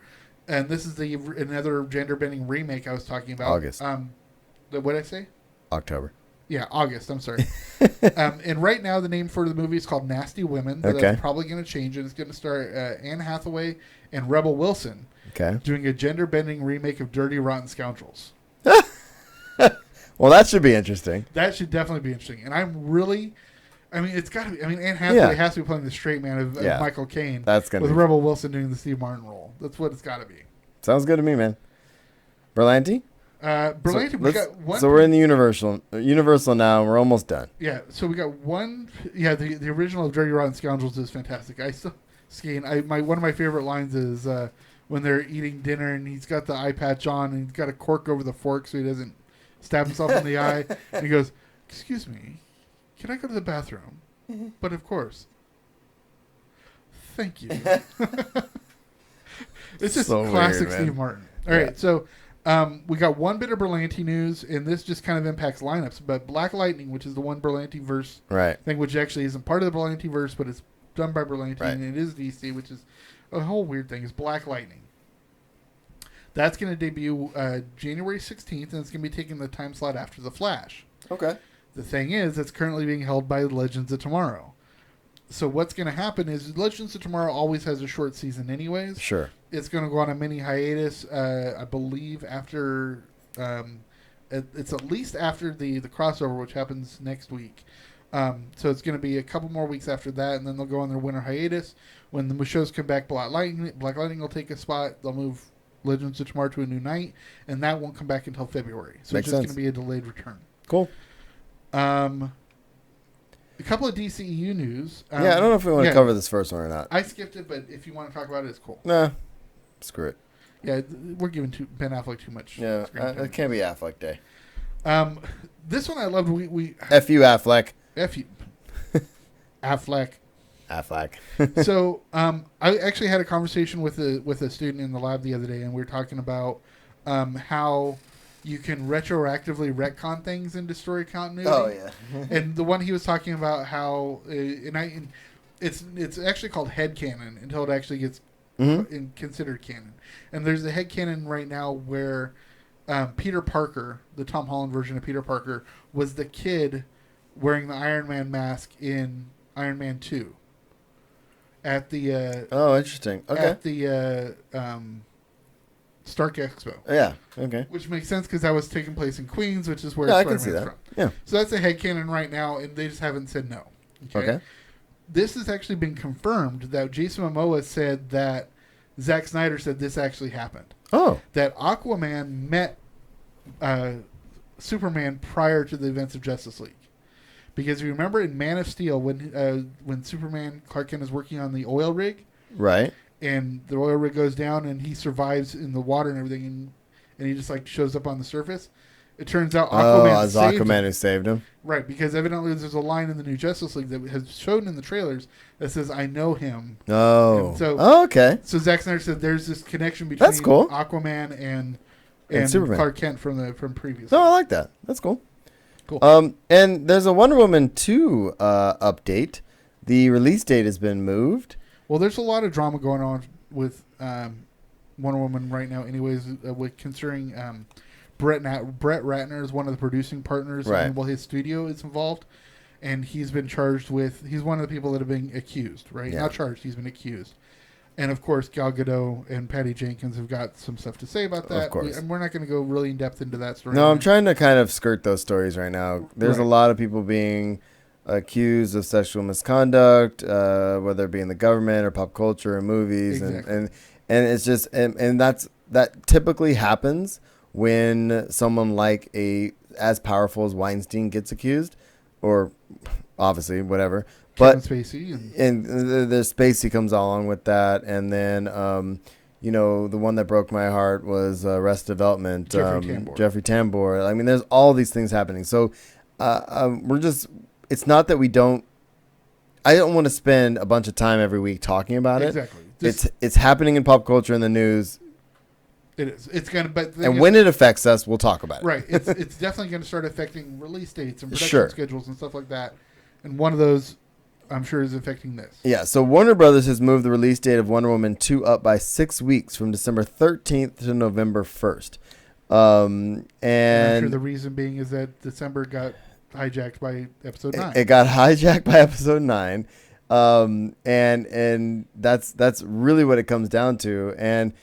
and this is another gender-bending remake I was talking about. August. What did I say? October. Yeah, August. I'm sorry. And right now, the name for the movie is called Nasty Women. But Okay. that's probably going to change, and it's going to star Anne Hathaway and Rebel Wilson Okay. doing a gender-bending remake of Dirty Rotten Scoundrels. Well, that should be interesting. That should definitely be interesting. And it's got to be. Anne Hathaway has to be playing the straight man of Michael Caine. That's gonna with be Rebel Wilson doing the Steve Martin role. That's what it's got to be. Sounds good to me, man. Berlanti? Berlanti, we got one. So we're in the Universal now, and we're almost done. Yeah, so we got one. Yeah, the original of Dirty Rotten Scoundrels is fantastic. One of my favorite lines is when they're eating dinner and he's got the eye patch on and he's got a cork over the fork so he doesn't stab himself in the eye. And he goes, "Excuse me, can I go to the bathroom?" But of course. Thank you. It's just So classic weird, man. Steve Martin. All right, so we got one bit of Berlanti news, and this just kind of impacts lineups. But Black Lightning, which is the one Berlanti verse Right. thing, which actually isn't part of the Berlanti verse, but it's done by Berlanti, Right. and it is DC, which is a whole weird thing, is Black Lightning. That's going to debut January 16th, and it's going to be taking the time slot after The Flash. Okay. The thing is, it's currently being held by Legends of Tomorrow. So what's going to happen is Legends of Tomorrow always has a short season anyways. Sure. It's going to go on a mini hiatus, I believe, after it's at least after the crossover, which happens next week. So it's going to be a couple more weeks after that, and then they'll go on their winter hiatus. When the shows come back, Black Lightning will take a spot. They'll move Legends of Tomorrow to a new night, and that won't come back until February. So Makes it's just going sense. to be a delayed return. Cool. A couple of DCEU news. I don't know if we want to cover this first one or not. I skipped it, but if you want to talk about it, it's cool. Nah, screw it. Yeah, we're giving Ben Affleck too much. Yeah, screen time. it can't be Affleck Day. This one I loved. We F you, Affleck. F you, Affleck. Affleck. So I actually had a conversation with a student in the lab the other day, and we were talking about how you can retroactively retcon things into story continuity. Oh yeah. And the one he was talking about how it's actually called headcanon until it actually gets considered canon. And there's a headcanon right now where Peter Parker, the Tom Holland version of Peter Parker, was the kid wearing the Iron Man mask in Iron Man 2 at the Oh, interesting. Okay. at the Stark Expo. Yeah. Okay. Which makes sense because that was taking place in Queens, which is where Yeah, I can Spider-Man's see that. from. Yeah. So that's a headcanon right now, and they just haven't said no. Okay. This has actually been confirmed that Jason Momoa said that Zack Snyder said this actually happened. Oh. That Aquaman met Superman prior to the events of Justice League. Because if you remember in Man of Steel, when Superman, Clark Kent, is working on the oil rig, Right. and the oil rig goes down and he survives in the water and everything, and he just like shows up on the surface. It turns out Aquaman it's saved Aquaman him. who saved him. Right, because evidently there's a line in the new Justice League that has shown in the trailers that says, "I know him." Oh. And so- Oh, okay. So Zack Snyder said there's this connection between That's cool. Aquaman and Superman. Clark Kent from previous. No, I like that. That's cool. Cool. And there's a Wonder Woman 2 update. The release date has been moved. Well, there's a lot of drama going on with Wonder Woman right now, anyways, with considering Brett Ratner is one of the producing partners. Right. And, well, his studio is involved, and he's been charged with. He's one of the people that have been accused, right? Yeah. Not charged. He's been accused. And of course, Gal Gadot and Patty Jenkins have got some stuff to say about that. Of course. And we're not going to go really in depth into that story. No, I'm trying to kind of skirt those stories right now. There's a Right. lot of people being accused of sexual misconduct, whether it be in the government or pop culture or movies, Exactly. and it's just and that typically happens when someone like as powerful as Weinstein gets accused, or obviously whatever. Kevin But Spacey and the Spacey comes along with that, and then the one that broke my heart was Arrested Development, Jeffrey Tambor. I mean, there's all these things happening. So it's not that we don't. I don't want to spend a bunch of time every week talking about exactly. it. It's happening in pop culture and the news, It is. It's gonna. But and when it affects us, we'll talk about it. right, it's definitely going to start affecting release dates and production Sure. schedules and stuff like that. And one of those, I'm sure, is affecting this. Yeah, so Warner Brothers has moved the release date of Wonder Woman 2 up by 6 weeks from December 13th to November 1st. And I'm And sure the reason being is that December got hijacked by episode 9. it got hijacked by episode 9. And that's really what it comes down to. And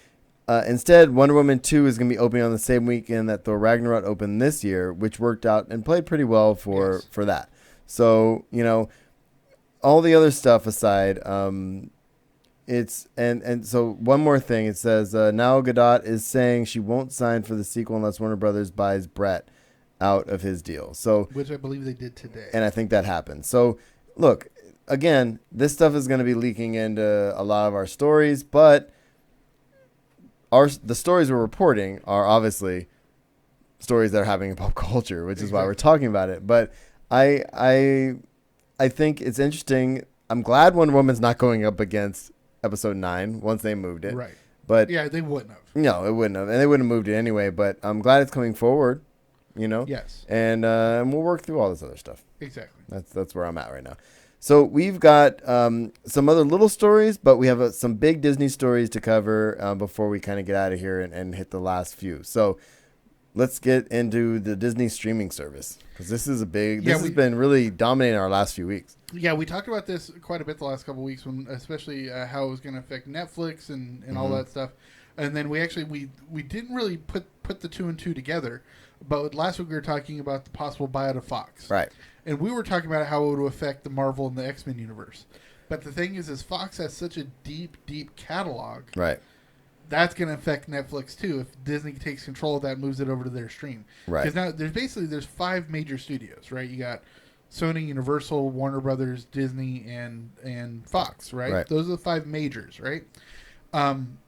instead, Wonder Woman 2 is going to be opening on the same weekend that Thor Ragnarok opened this year, which worked out and played pretty well for that. So, all the other stuff aside, it's and so one more thing. It says now Gadot is saying she won't sign for the sequel unless Warner Brothers buys Brett out of his deal. So, which I believe they did today. and I think that happened. So, look, again, this stuff is going to be leaking into a lot of our stories, but the stories we're reporting are obviously stories that are happening in pop culture, which is why we're talking about it. But I think it's interesting. I'm glad Wonder Woman's not going up against episode 9 once they moved it. Right. But Yeah, they wouldn't have. no, it wouldn't have. And they wouldn't have moved it anyway. But I'm glad it's coming forward, Yes. And we'll work through all this other stuff. Exactly. That's where I'm at right now. So we've got some other little stories, but we have some big Disney stories to cover before we kind of get out of here and hit the last few. So let's get into the Disney streaming service, because this is this has been really dominating our last few weeks. Yeah, we talked about this quite a bit the last couple of weeks, especially how it was going to affect Netflix and all that stuff. And then we didn't really put the two and two together But last week we were talking about the possible buyout of Fox. Right. And we were talking about how it would affect the Marvel and the X-Men universe. But the thing is Fox has such a deep, deep catalog. Right. That's going to affect Netflix too if Disney takes control of that and moves it over to their stream. Right. Because now there's 5 major studios, right? You got Sony, Universal, Warner Brothers, Disney, and Fox, right? Right. Those are the 5 majors, right?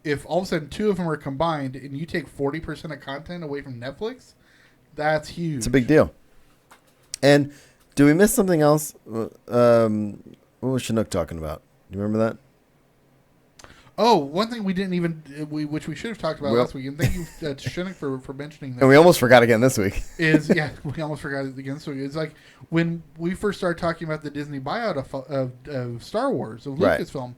If all of a sudden 2 of them are combined and you take 40% of content away from Netflix, that's huge. It's a big deal. And do we miss something else? What was Chinook talking about? Do you remember that? Oh, one thing we didn't even, which we should have talked about Well- last week, and thank you to Shinnick for mentioning that. And we almost forgot again this week. We almost forgot it again. So it's like when we first started talking about the Disney buyout of Star Wars, of Right. Lucasfilm,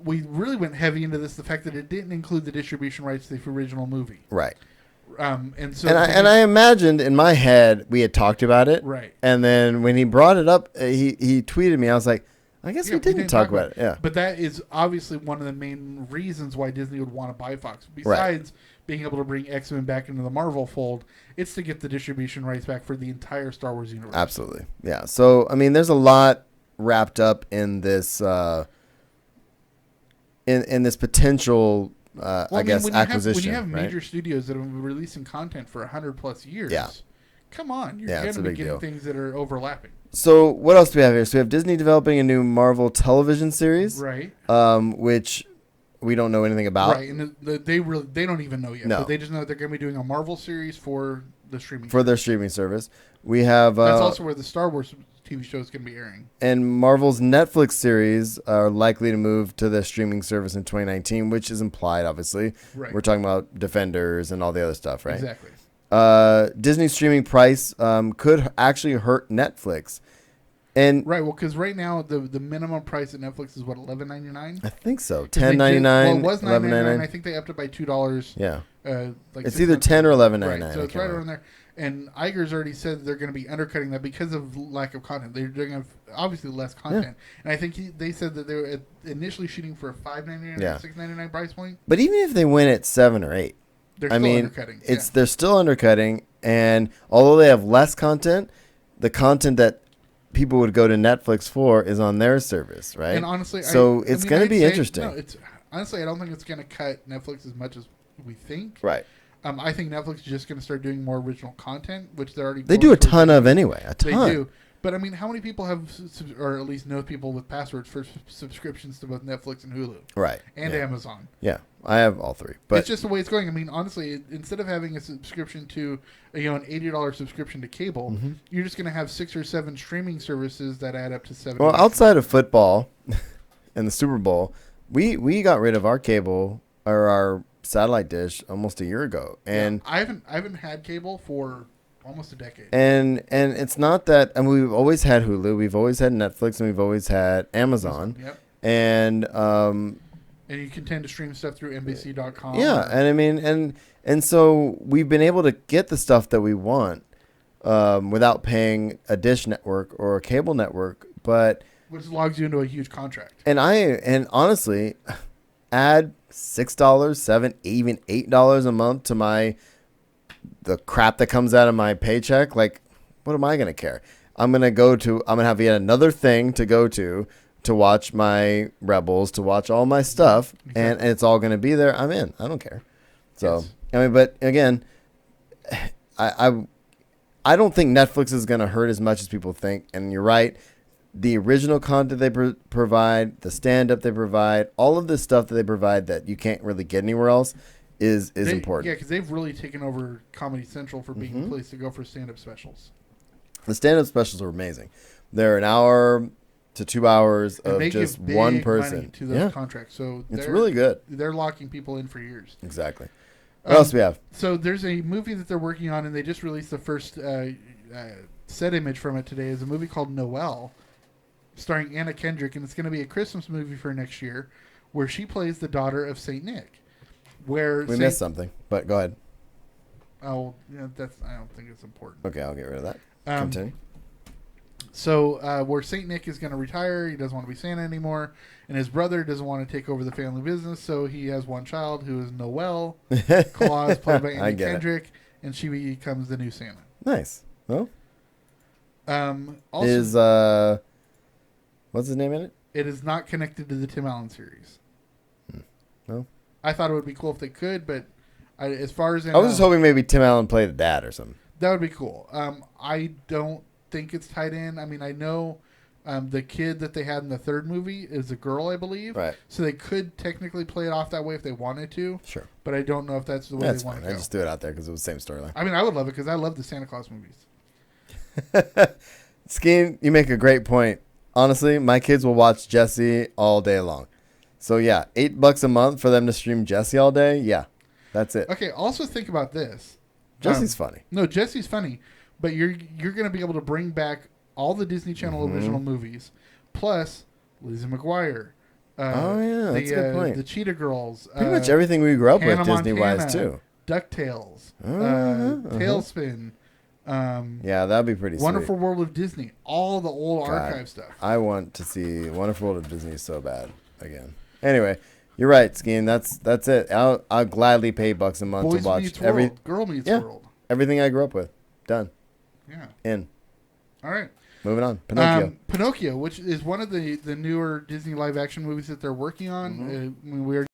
we really went heavy into this, the fact that it didn't include the distribution rights to the original movie. Right. And so And I imagined in my head we had talked about it. Right. And then when he brought it up, he tweeted me. I was like, I guess Yeah, we didn't talk about it. Yeah. But that is obviously one of the main reasons why Disney would want to buy Fox. Besides being able to bring X-Men back into the Marvel fold, it's to get the distribution rights back for the entire Star Wars universe. Absolutely. Yeah. So, I mean, there's a lot wrapped up in this in this potential I guess acquisition. When you have right? major studios that have been releasing content for 100+ years, Yeah. come on, you're Yeah, going it's to a be big getting deal. things that are overlapping. So, what else do we have here? So, we have Disney developing a new Marvel television series, Right. which we don't know anything about. Right, and they don't even know yet. No. But they just know they're going to be doing a Marvel series for the streaming. For their streaming service. We have That's also where the Star Wars TV show is going to be airing. and Marvel's Netflix series are likely to move to the streaming service in 2019, which is implied, obviously. Right. We're talking about Defenders and all the other stuff, right? Exactly. Disney's streaming price could actually hurt Netflix. And Right. Well, because right now the minimum price at Netflix is what, $11.99. I think so. Well, $10.99, it was $9.99. $11.99. I think they upped it by $2. Yeah. Like It's 6 either months 10 or ago. $11.99. Right, so it's right around there. And Iger's already said they're going to be undercutting that because of lack of content. They're going to have obviously less content. And I think they said that they were initially shooting for a $5.99 Yeah. or $6.99 price point. But even if they win at 7 or 8, They're I still mean, undercutting. they're still undercutting, and although they have less content, the content that people would go to Netflix for is on their service, right? And honestly, so I it's mean, going to I'd be say- interesting, No, honestly, I don't think it's going to cut Netflix as much as we think. right? I think Netflix is just going to start doing more original content, which they're already. They going do a towards ton doing. of anyway, a ton. They do. But I mean, how many people have, or at least know people with passwords for subscriptions to both Netflix and Hulu Right? and yeah. Amazon? Yeah, I have all 3, but It's just the way it's going. I mean, honestly, instead of having a subscription to, an $80 subscription to cable, Mm-hmm. you're just going to have 6 or 7 streaming services that add up to $7. well, outside of football and the Super Bowl, we got rid of our cable or our satellite dish almost a year ago, and I haven't had cable for almost a decade. And it's not that, I mean, we've always had Hulu, we've always had Netflix, and we've always had Amazon. Yep. And And you can tend to stream stuff through NBC.com. yeah, and I mean, and so we've been able to get the stuff that we want without paying a dish network or a cable network. But which logs you into a huge contract. and honestly, add $6, $7, even $8 a month to the crap that comes out of my paycheck. Like, what am I gonna care? I'm gonna have yet another thing to go to watch my Rebels, to watch all my stuff, and it's all gonna be there. I'm in. I don't care. So Yes. I mean, but again, I don't think Netflix is gonna hurt as much as people think. And you're right. The original content they provide, the stand-up they provide, all of this stuff that they provide that you can't really get anywhere else is important. Yeah, because they've really taken over Comedy Central for being Mm-hmm. a place to go for stand-up specials. The stand-up specials are amazing. They're an hour to 2 hours And of they just give big one money person. to those Yeah, contracts. So it's they're- really good. They're locking people in for years. Exactly. What else do we have? So there's a movie that they're working on, and they just released the first set image from it today. Is a movie called Noelle, starring Anna Kendrick, and it's going to be a Christmas movie for next year, where she plays the daughter of Saint Nick. Where We missed something, but go ahead. Oh, yeah, I don't think it's important. Okay, I'll get rid of that. Um, Continue. So where Saint Nick is going to retire, he doesn't want to be Santa anymore, and his brother doesn't want to take over the family business, so he has one child who is Noelle Claus, played by I Anna get it. Kendrick, and she becomes the new Santa. Nice. Well, Also, is what's his name in it? it is not connected to the Tim Allen series. No. I thought it would be cool if they could, but as far as I I was just hoping maybe Tim Allen played the dad or something. that would be cool. I don't think it's tied in. I mean, I know the kid that they had in the third movie is a girl, I believe. Right. So they could technically play it off that way if they wanted to. Sure. But I don't know if that's the way That's they want fine. to I go. just threw it out there because it was the same storyline. I mean, I would love it because I love the Santa Claus movies. Skeen, you make a great point. Honestly, my kids will watch Jesse all day long. So yeah, $8 a month for them to stream Jesse all day. Yeah, that's it. Okay. Also, think about this. Jesse's funny. No, Jesse's funny, but you're going to be able to bring back all the Disney Channel Mm-hmm. original movies, plus Lizzie McGuire. Oh, yeah, that's a good point. The Cheetah Girls. Pretty much everything we grew up Hannah with Disney-wise Montana, too. DuckTales, Uh-huh. Tailspin, Yeah, that'd be pretty Wonderful sweet. World of Disney, all the old God, archive stuff. I want to see Wonderful World of Disney so bad again. Anyway, you're right, Skeen. That's it. I'll gladly pay $1 a month Boys to watch Meets World, Girl Meets World. everything I grew up with. Done. Yeah. In. All right. Moving on. Pinocchio. Pinocchio, which is one of the newer Disney live action movies that they're working on. Mm-hmm. We already